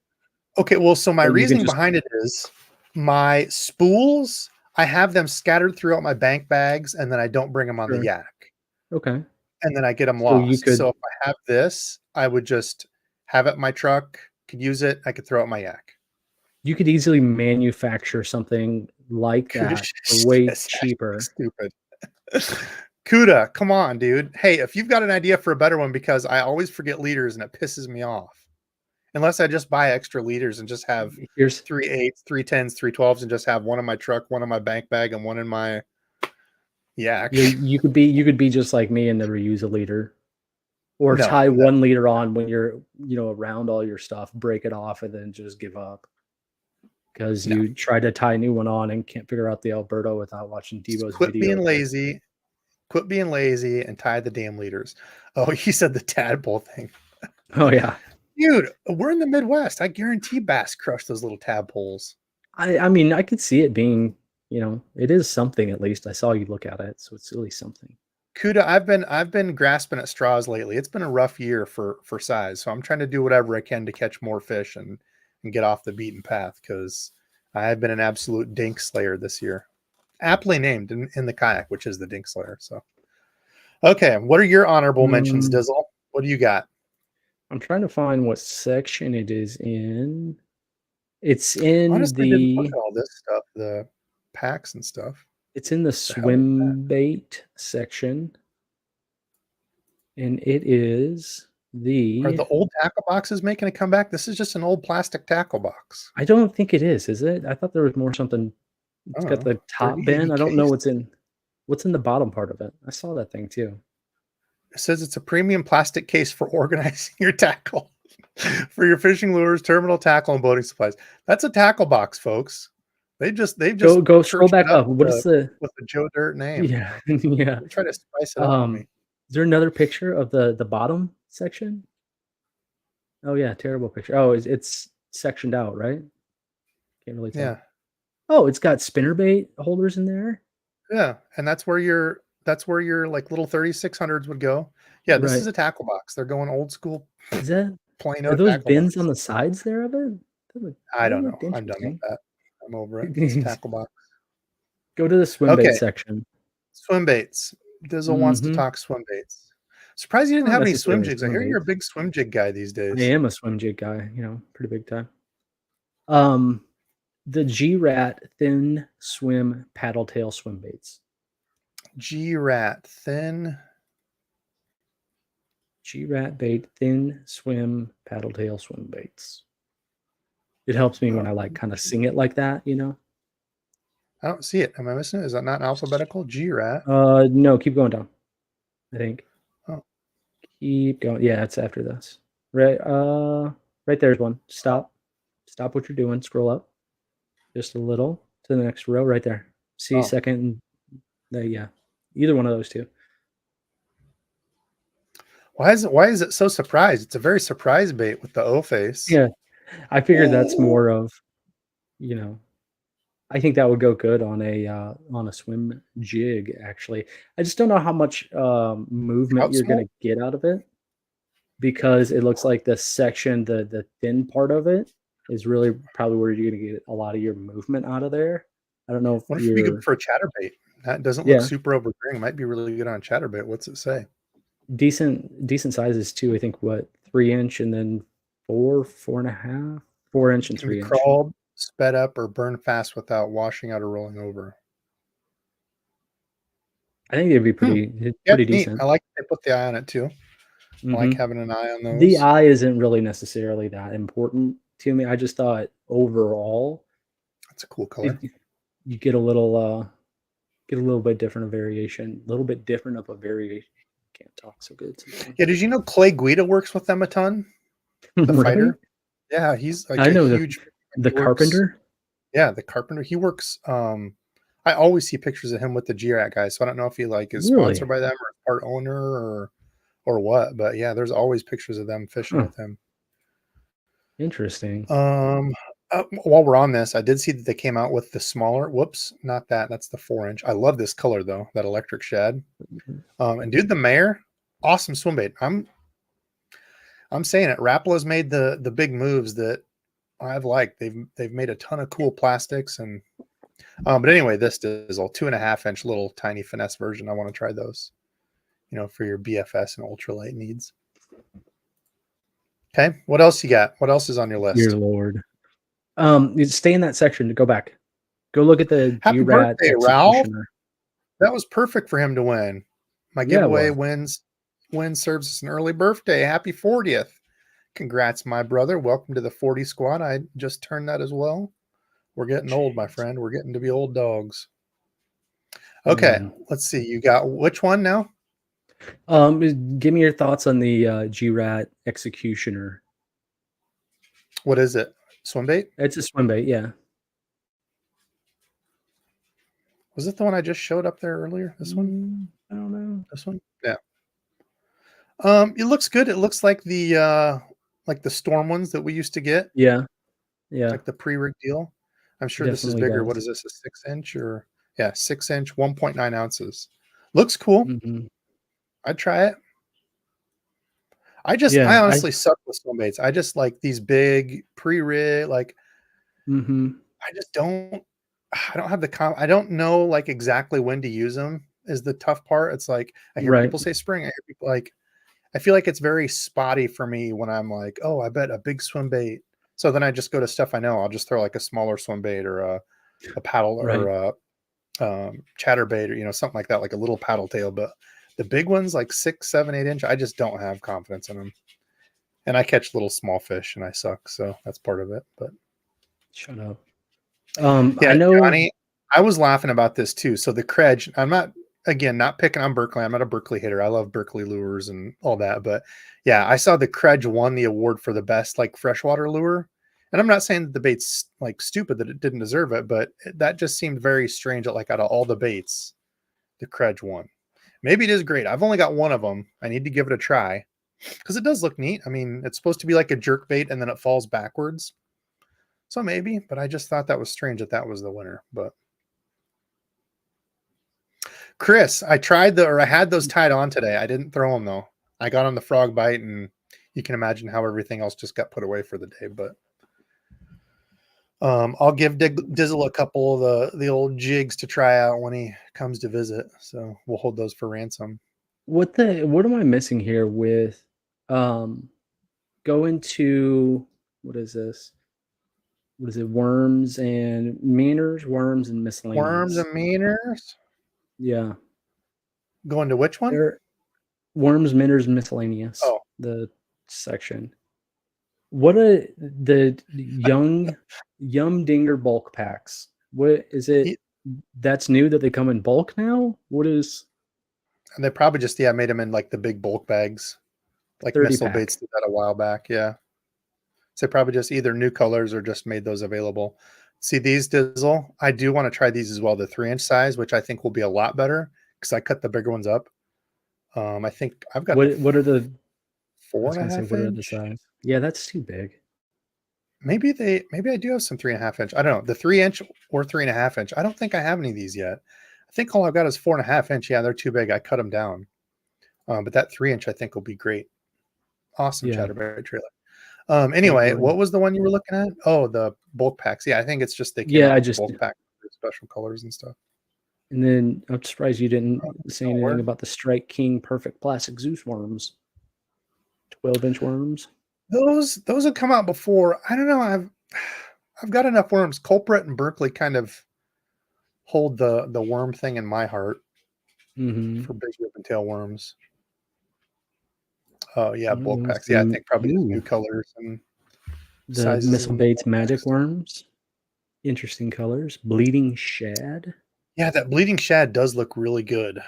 Okay, well, so my Or you can reasoning just- behind it is my spools, I have them scattered throughout my bank bags, and then I don't bring them on the yak. Okay. And then I get them So you lost. could- So if I have this, I would just have it in my truck, could use it, I could throw it in my yak. You could easily manufacture something like that for way cheaper. Stupid. Kuda, come on, dude. Hey, if you've got an idea for a better one, because I always forget leaders and it pisses me off. Unless I just buy extra leaders and just have 3 8s, 3 10s, 3 12s, and just have one in my truck, one in my bank bag, and one in my yak. Yeah, you could be just like me and never use a leader. Or No, tie no. one leader on when you're, around all your stuff, break it off, and then just give up. Because you try to tie a new one on and can't figure out the Alberto without watching DEBO'S Quit video. being lazy. Quit being lazy and tie the damn leaders. Oh, he said the tadpole thing. Oh, yeah. Dude, we're in the Midwest. I guarantee bass crush those little tadpoles. I mean, I could see it being, it is something at least. I saw you look at it, so it's really something. Kuda, I've been grasping at straws lately. It's been a rough year for size, so I'm trying to do whatever I can to catch more fish and get off the beaten path, because I have been an absolute dink slayer this year. Aptly named in the kayak, which is the dink slayer. So, okay, what are your honorable mentions, Dizzle? What do you got? I'm trying to find what section it is in. It's in Honestly, didn't look at all this stuff, the packs and stuff. It's in the Swimbait section, and it is Are the old tackle boxes making a comeback? This is just an old plastic tackle box. I don't think it is it? I thought there was more something. It's got the top bin. I don't know what's in the bottom part of it. I saw that thing too. It says it's a premium plastic case for organizing your tackle for your fishing lures, terminal tackle, and boating supplies. That's a tackle box, folks. They've just go scroll back up. What is with the Joe Dirt name? Yeah, yeah. Try to spice it up on me. Is there another picture of the bottom section? Oh yeah, terrible picture. Oh, it's sectioned out, right? Can't really tell. Yeah. Oh, it's got spinnerbait holders in there. Yeah, and that's where your like little 3600s would go. Yeah, this is a tackle box. They're going old school. Is that plain? Are those bins on the sides there of it? I don't know. I'm done with that. I'm over it. It's a tackle box. Go to the Swimbait section. Swimbaits. Dizzle wants to talk swimbaits. Surprised you didn't have any swim jigs. I hear you're a big swim jig guy these days. I am a swim jig guy, pretty big time. The G-Rat Thin Swim Paddle Tail Swim Baits. G-Rat Bait Thin Swim Paddle Tail Swim Baits. It helps me when I kind of sing it like that, I don't see it. Am I missing it? Is that not alphabetical? G-Rat? No, keep going down, I think. Oh. Keep going. Yeah, it's after this. Right there's one. Stop what you're doing. Scroll up just a little to the next row right there. See second Yeah, either one of those two. Why is it so surprised? It's a very surprise bait with the O face. Yeah, I figured that's Oh, more of, you know, I think that would go good on a swim jig, actually. I just don't know how much, movement trout you're smoke? gonna get out of it because it looks like the section, the thin part of it is really probably where you're gonna get a lot of your movement out of there. I don't know if What if it'd be good you're for a chatterbait? That doesn't look yeah, super overbearing. It might be really good on a chatterbait. What's it say? decent sizes too. I think what 3 inch and then 4.5, 4 inch and Can be 3 inch. crawled, sped up, or burned fast without washing out or rolling over. I think it'd be Hmm. Yeah, pretty it's neat. I decent. like they put the eye on it too. I like Mhm. having an eye on The those. eye isn't really necessarily that important to me. I just thought overall, That's a cool it, color. you get a little bit different of variation, a little bit different of a variation. Can't talk so good sometimes. Yeah, did you know Clay Guida works with them a ton? The Really? fighter? Yeah, he's like I a know huge the he works carpenter. yeah, the carpenter. He works I always see pictures of him with the G-Rat guys, so I don't know if he like is sponsored Really? by them or part owner or what, but yeah, there's always pictures of them fishing Huh. with him. Interesting. Um, while we're on this, I did see that they came out with the smaller. Whoops, not that. That's the 4 inch. I love this color though. That electric shad. And dude, the mayor, awesome swim bait. I'm saying it. Rapala's made the big moves that I've liked. They've made a ton of cool plastics and but anyway, this Dizzle 2.5 inch little tiny finesse version. I want to try those. You know, for your BFS and ultralight needs. Okay, what else you got? What else is on your Dear list? Lord. You stay in that section to go back. Go look at the Happy G-Rat birthday, Ralph. executioner. That was perfect for him to win. My Yeah, it giveaway was. win serves us an early birthday. Happy 40th. Congrats, my brother. Welcome to the 40 squad. I just turned that as well. We're getting old, my Jeez, friend. We're getting to be old dogs. Okay, man. let's see. You got which one now? Give me your thoughts on the G-Rat executioner. What is it? Swim bait? It's a swim bait, yeah. Was it the one I just showed up there earlier? This one? I don't know. This one? Yeah. It looks good. It looks like the storm ones that we used to get, Yeah, yeah, like the pre-rig deal. I'm it sure this is definitely bigger. What does. is this? A 6 inch or yeah, 6 inch, 1.9 ounces. Looks cool. Mhm. I'd try it. I Yeah, honestly suck with swim baits. I just like these big pre-rig, like mhm. I just don't I don't have I don't know like exactly when to use them is the tough part. It's like I hear Right, people say spring. I hear people like I feel like it's very spotty for me when I'm like, oh, I bet a big swim bait. So then I just go to stuff I know. I'll just throw like a smaller swim bait or a paddle or right. a chatterbait or something like that, like a little paddle tail. But the big ones, like 6, 7, 8 inch, I just don't have confidence in them. And I catch little small fish and I suck, so that's part of it. But Shut up. I yeah, know Johnny, I was laughing about this too. So the Credge, I'm not again not picking on Berkeley. I'm not a Berkeley hitter. I love Berkeley lures and all that. But yeah, I saw the Credge won the award for the best like freshwater lure. And I'm not saying that the bait's like stupid that it didn't deserve it, but that just seemed very strange that like out of all the baits, the Credge won. Maybe it is great. I've only got one of them. I need to give it a try because it does look neat. I mean, it's supposed to be like a jerk bait and then it falls backwards. So maybe, but I just thought that was strange that that was the winner. But Chris, I had those tied on today. I didn't throw them though. I got on the frog bite, and you can imagine how everything else just got put away for the day. But I'll give Dizzle a couple of the old jigs to try out when he comes to visit. So we'll hold those for ransom. what am I missing here with um going to what is this? What is it? Worms and meaners, worms and Worms miscellaneous. and meaners. Yeah. Going to which one? They're worms, minnows, and miscellaneous. Oh, The section. What are the Yum Dinger bulk packs? What is it? he, That's new that they come in bulk now? What is and they probably just made them in like the big bulk bags, like 30 Missile pack? Baits did that a while back. Yeah. So they probably just either new colors or just made those available. See these, Dizzle? I do want to try these as well. The 3-inch size, which I think will be a lot better because I cut the bigger ones up. I think I've got What are the? I four was and a gonna say, half what are the inch. size? Yeah, that's too big. Maybe I do have some 3.5 inch. I don't know, the 3-inch or 3.5 inch. I don't think I have any of these yet. I think all I've got is 4.5 inch. Yeah, they're too big. I cut them down. But that 3-inch I think will be great. Awesome Yeah, chatterberry trailer. it's Anyway, lovely. what was the one you were looking at? Oh, the bulk packs. Yeah, I think it's just they came Yeah, out I with just bulk pack with special colors and stuff. and then I'm surprised you didn't say anything where? about the Strike King Perfect Plastic Zeus worms, 12-inch worms. Those have come out before. I don't know. I've got enough worms. Culprit and Berkeley kind of hold the worm thing in my heart Mm-hmm. for big ribbon tail worms. Oh yeah, bulk packs. Yeah, I Some think probably just new colors and the sizes Missile in the Baits bulk Magic packs. Worms. Interesting colors. Bleeding Shad. Yeah, that bleeding shad does look really good,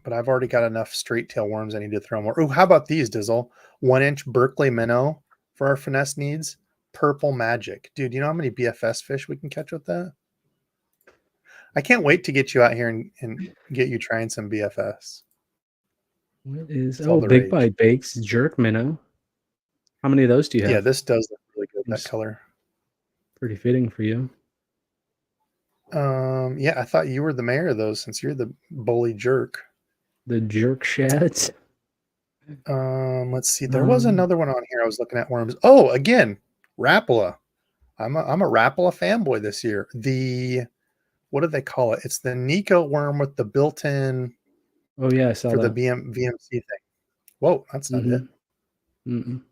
but I've already got enough straight tail worms I need to throw more. Oh, how about these, Dizzle? 1-inch Berkeley minnow for our finesse needs. Purple magic. Dude, you know how many BFS fish we can catch with that? I can't wait to get you out here and get you trying some BFS. What is It's all the Big rage. Bite Bakes Jerk Minnow. How many of those do you Yeah, have? this does look really good, that Seems color. pretty fitting for you. Yeah, I thought you were the mayor of those since you're the bully jerk. The Jerk Shads. Let's see. There was another one on here I was looking at worms. Oh, again, Rapala. I'm a Rapala fanboy this year. What do they call it? It's the Nico worm with the built-in Oh yeah, I saw for the that. VMC thing. Whoa, that's not it. Mm-mm.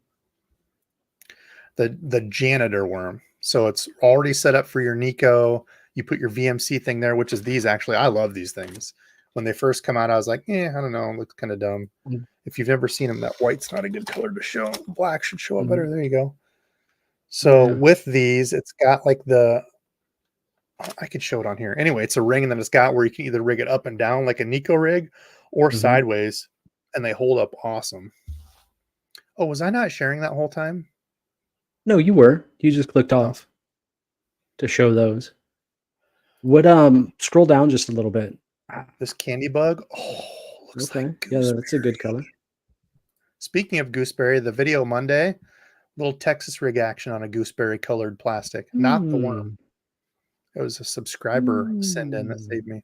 The janitor worm. So it's already set up for your Nico. You put your VMC thing there, which is these actually. I love these things. When they first come out, I was like, I don't know, it looks kind of dumb. Mm. If you've never seen them, that white's not a good color to show. Black should show up better. Mhm. There you go. So Yeah. with these, it's got like I could show it on here. Anyway, it's a ring, and then it's got where you can either rig it up and down like a Nico rig or Mhm. sideways, and they hold up awesome. Oh, was I not sharing that whole time? No, you were. You just clicked Oh. off to show those. What scroll down just a little bit. This candy bug. Oh, looks Okay. like Yeah, gooseberry. that's a good color. Speaking of gooseberry, the video Monday, little Texas rig action on a gooseberry colored plastic, not the worm. It was a subscriber send in that saved me.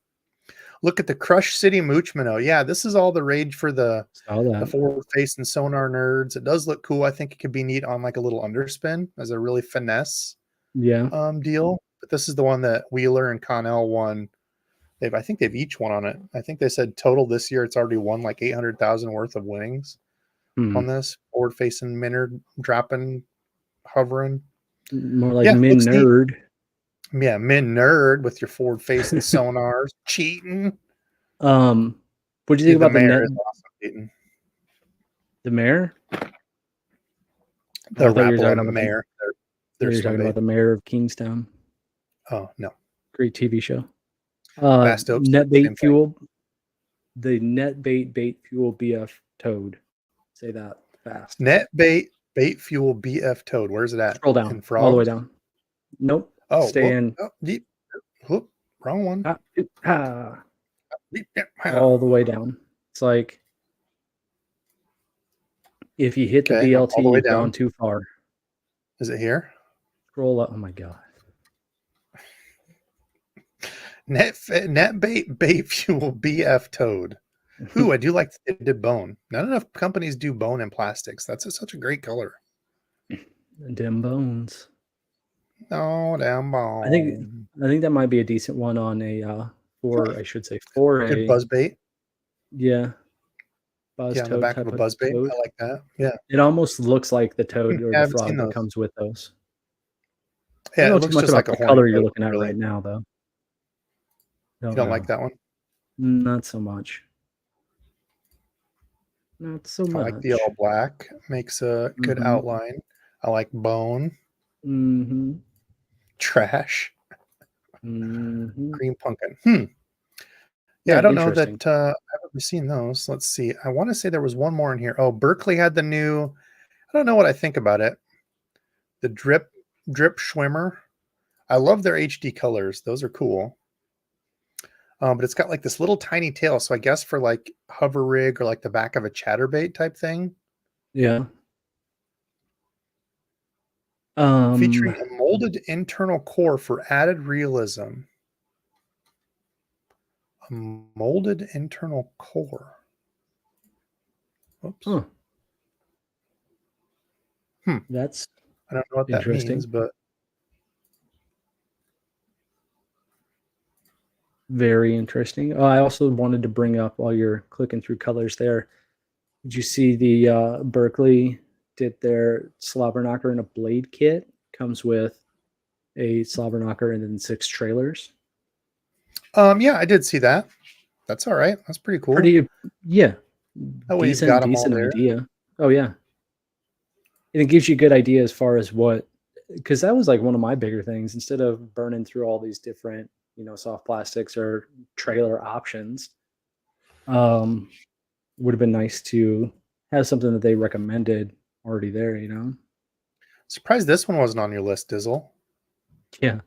Look at the Crush City Mooch Minnow. Yeah, this is all the rage for the Saw that. forward facing sonar nerds. It does look cool. I think it could be neat on like a little underspin as a really finesse Yeah. deal. But this is the one that Wheeler and Connell won. I think they've each won on it. I think they said total this year it's already won like 800,000 worth of winnings on this forward facing minnow dropping, hovering. More like Yeah, Min looks neat. Nerd. Yeah, min nerd with your forward facing sonars cheating. What'd you think about the mayor net? is awesome cheating. The mayor? The I thought you were talking Rapala about mayor. you're talking about the mayor of Kingstown. Oh no, Great TV show. Fast Oaks, Net same bait thing. fuel. The net bait fuel BF Toad. Say that fast. Net bait fuel BF Toad. Where's it at? Scroll down. In Frogs? All the way down. Nope. Oh, Stay in. Oh, deep. Whoop, wrong one. All the way down. It's like if you hit the Okay, BLT, all the way you've down. gone too far. Is it here? Scroll up. Oh my god. Net bait fuel BF Toad. Ooh, I do like that they did bone. Not enough companies do bone in plastics. That's such a great color. Dim bones. Oh, damn bone. I think that might be a decent one on a for a good buzz bait. Yeah. Buzz Yeah, on the toad back type of a buzz bait. toad. I like that. Yeah. It almost looks like the toad or I the haven't seen frog that those. comes with those. Yeah, I it don't know looks too much just about like a the color horny you're toad, looking at really. right now, though. You don't like that one? Not so much. Not so much. I like the all black. Makes a good outline. I like bone. Trash. Green pumpkin. Yeah, I don't know that I've ever seen those. Let's see. I want to say there was one more in here. Oh, Berkeley had the new. I don't know what I think about it. The drip Schwimmer. I love their HD colors. Those are cool. But it's got like this little tiny tail. So I guess for like hover rig or like the back of a chatterbait type thing. Yeah. Featuring a molded internal core for added realism. A molded internal core. Oops. Huh. Hmm. That's I don't know what that means, but very interesting. Oh, I also wanted to bring up while you're clicking through colors there. Did you see the Berkeley did their slobber knocker in a blade kit? Comes with a slobber knocker and then 6 trailers. yeah, I did see that. That's all right. That's pretty cool. Yeah. That way you've got them all there. Idea. Oh yeah. And it gives you a good idea as far as because that was like one of my bigger things. Instead of burning through all these different, soft plastics or trailer options, would have been nice to have something that they recommended already there, Surprised this one wasn't on your list, Dizzle. Yeah,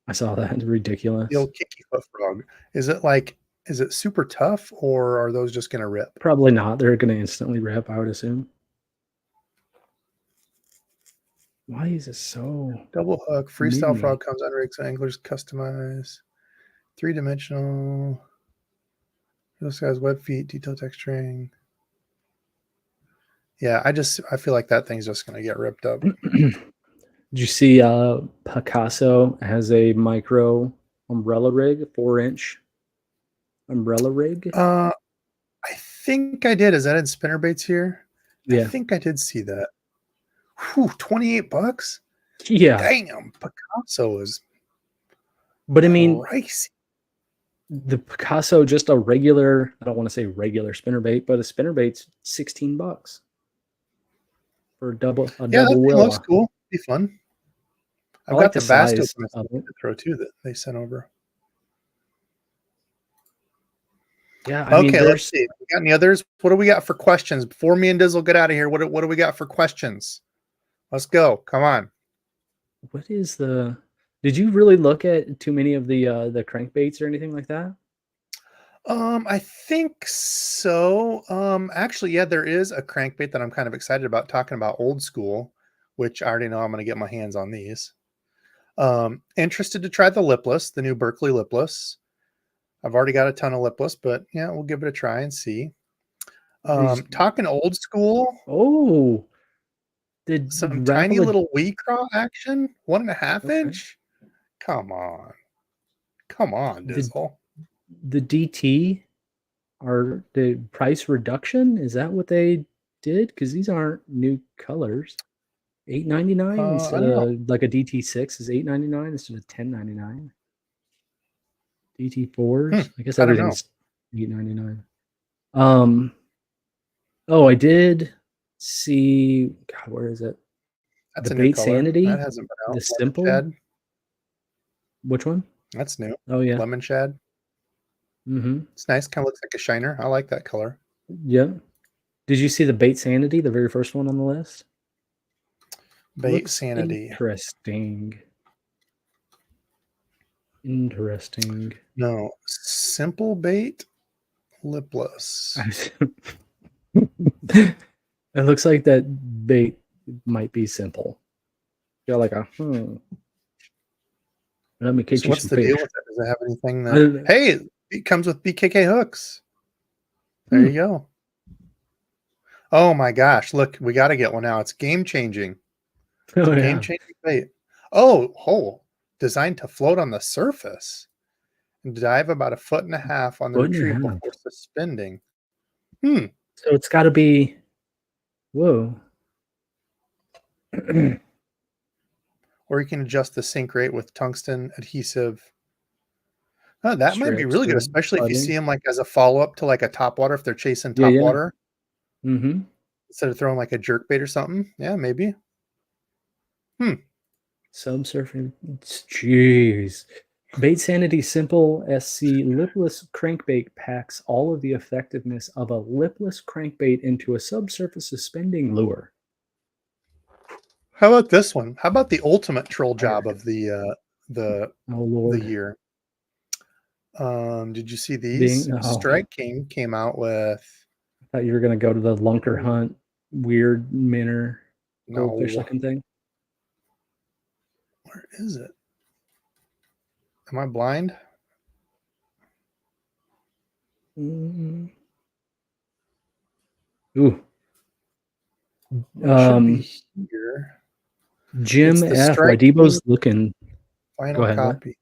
I saw that. It's ridiculous. The old kicky foot frog. Is it super tough, or are those just going to rip? Probably not. They're going to instantly rip, I would assume. Why is it so double hook? Freestyle frog comes on rigs, anglers customize. 3-dimensional. This guy's web feet, detail texturing. Yeah, I feel like that thing's just going to get ripped up. Did you see Picasso has a micro umbrella rig, 4-inch umbrella rig? I think I did. Is that in Spinnerbaits here? Yeah. I think I did see that. Whew, $28? Yeah. Damn, Picasso is But I mean, pricey. The Picasso, just a regular, I don't want to say regular spinnerbait, but a spinnerbait's $16 for a double that wheel. Looks cool. Be fun. I've got the Bass to throw too that they sent over. Yeah. Okay, let's see. We got any others? What do we got for questions before me and Dizzle get out of here? What do we got for questions? Let's go. Come on. What is did you really look at too many of the crankbaits or anything like that? I think so. Actually, yeah, there is a crankbait that I'm kind of excited about, talking about old school, which I already know I'm going to get my hands on these. Interested to try the lipless, the new Berkeley lipless. I've already got a ton of lipless, but yeah, we'll give it a try and see. Talking old school. Oh, some tiny little wee craw action, 1.5 inch. Come on, Dizzle. The DT are the price reduction. Is that what they did? Because these aren't new colors. $8.99 instead of like a DT6 is $8.99 instead of $10.99. DT4s. I guess everything's $8.99. Oh, I did see. God, where is it? That's the a new Bait color. Sanity. That hasn't been out. The simple. Shad. Which one? That's new. Oh yeah, lemon shad. Mm-hmm. It's nice. Kind of looks like a shiner. I like that color. Yeah. Did you see the Bait Sanity, the very first one on the list? Bait Sanity. Interesting. No, simple bait, lipless. It looks like that bait might be simple. You're like Let me catch you what's some the fish. deal with it? Does it have anything that? Hey, it comes with BKK hooks. There you go. Oh my gosh! Look, we got to get one now. It's game changing. Game changing bait. Oh, designed to float on the surface and dive about 1.5 feet on the retrieve before suspending. So it's got to be. Whoa. Or you can adjust the sink rate with tungsten adhesive. Oh, that might be really good, especially if you see them like as a follow-up to like a topwater, if they're chasing topwater. Mm-hmm. Instead of throwing like a jerk bait or something. Yeah, maybe. Subsurfing. Jeez. Bait Sanity Simple SC lipless crankbait packs all of the effectiveness of a lipless crankbait into a subsurface suspending lure. How about this one? How about the ultimate troll job of the the Lord. year. Did you see these? Strike King came out with. I thought you were gonna go to the lunker hunt, weird minnow goldfish looking thing. Where is it? Am I blind? Ooh. Should be here. Jim F. Why DEBO'S looking? Final copy.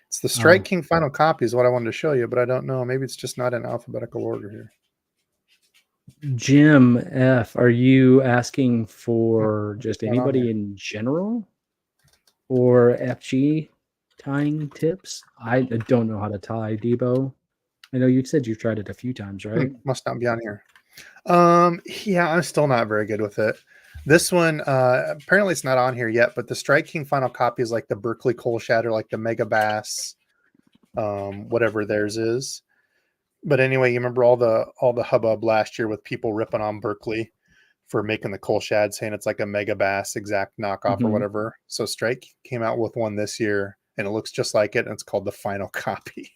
It's the Strike King final copy is what I wanted to show you, but I don't know. Maybe it's just not in alphabetical order here. Jim F. Are you asking for just anybody in general, or FG tying tips? I don't know how to tie, Debo. I know you said you've tried it a few times, right? Must not be on here. Yeah, I'm still not very good with it. This one, apparently it's not on here yet, but the Strike King final copy is like the Berkeley Coal Shatter, like the Mega Bass, whatever theirs is. But anyway, you remember all the hubbub last year with people ripping on Berkeley for making the coal shad, saying it's like a Mega Bass exact knockoff or whatever. So Strike came out with one this year, and it looks just like it, and it's called the final copy.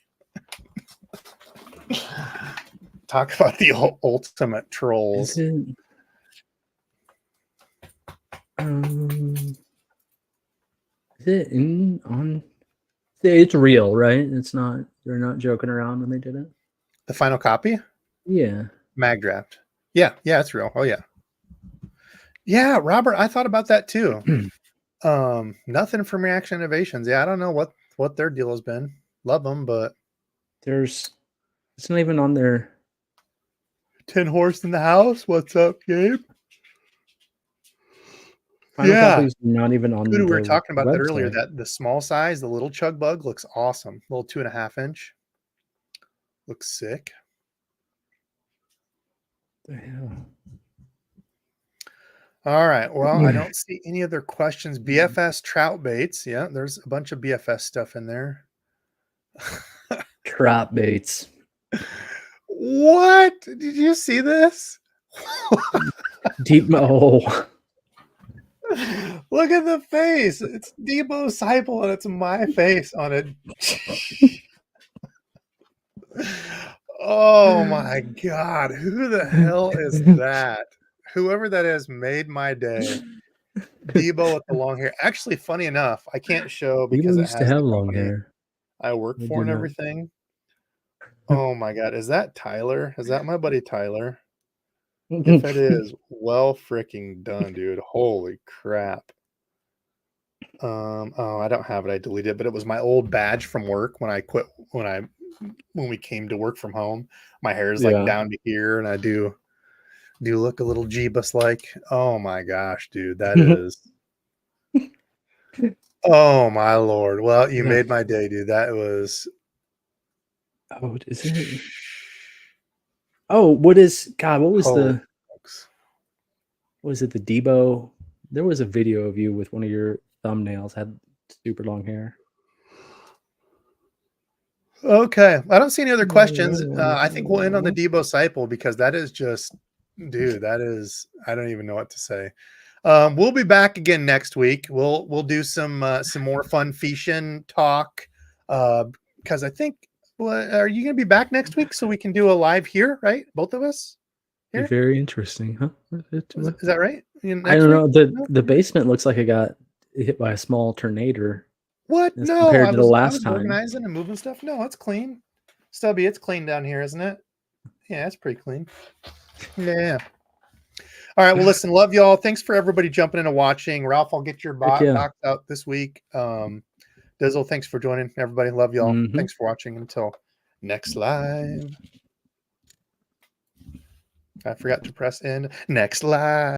Talk about the ultimate trolls. Is it in on? It's real, right? It's not. They're not joking around when they did it. The final copy? Yeah. Mag draft. Yeah, it's real. Oh yeah. Yeah, Robert, I thought about that too. Nothing from Reaction Innovations. Yeah, I don't know what their deal has been. Love them, but it's not even on their 10 horse in the house. What's up, Gabe? Final copies not even on. We were talking about that earlier. That the small size, the little chug bug looks awesome. Little 2.5 inch. Looks sick. The hell. All right. Well, I don't see any other questions. BFS trout baits. Yeah, there's a bunch of BFS stuff in there. Trout baits. What? Did you see this? Deep. Oh. Look at the face. It's DEBO'S Cycle and it's my face on it. Oh my God. Who the hell is that? Whoever that is made my day. DEBO with the long hair. Actually, funny enough, I can't show because it has to have long hair. I work for and everything. Oh my God. Is that Tyler? Is that my buddy Tyler? If it is, well freaking done, dude. Holy crap. Oh, I don't have it. I deleted it, but it was my old badge from work when I quit when we came to work from home. My hair is like down to here, and I do look a little Jeebus like. Oh my gosh, dude. That is oh my Lord. Well, you made my day, dude. That was is it? Oh, what was the DEBO? There was a video of you with one of your thumbnails had super long hair. Okay. I don't see any other questions. I think we'll end on the DEBO'S Cycle because that is just, dude, that is, I don't even know what to say. We'll be back again next week. We'll do some more fun fishing talk because I think, are you going to be back next week so we can do a live here, right? Both of us? Here? Very interesting, huh? Is that right? I don't know. The basement looks like it got hit by a small tornado. What? No, compared to the last time. Organizing and moving stuff. No, it's clean. Stubby, it's clean down here, isn't it? Yeah, it's pretty clean. Yeah. All right. Well, listen, love y'all. Thanks for everybody jumping in and watching. Ralph, I'll get your box out this week. Dizzle, thanks for joining. Everybody, love y'all. Thanks for watching. Until next live. I forgot to press end. Next live.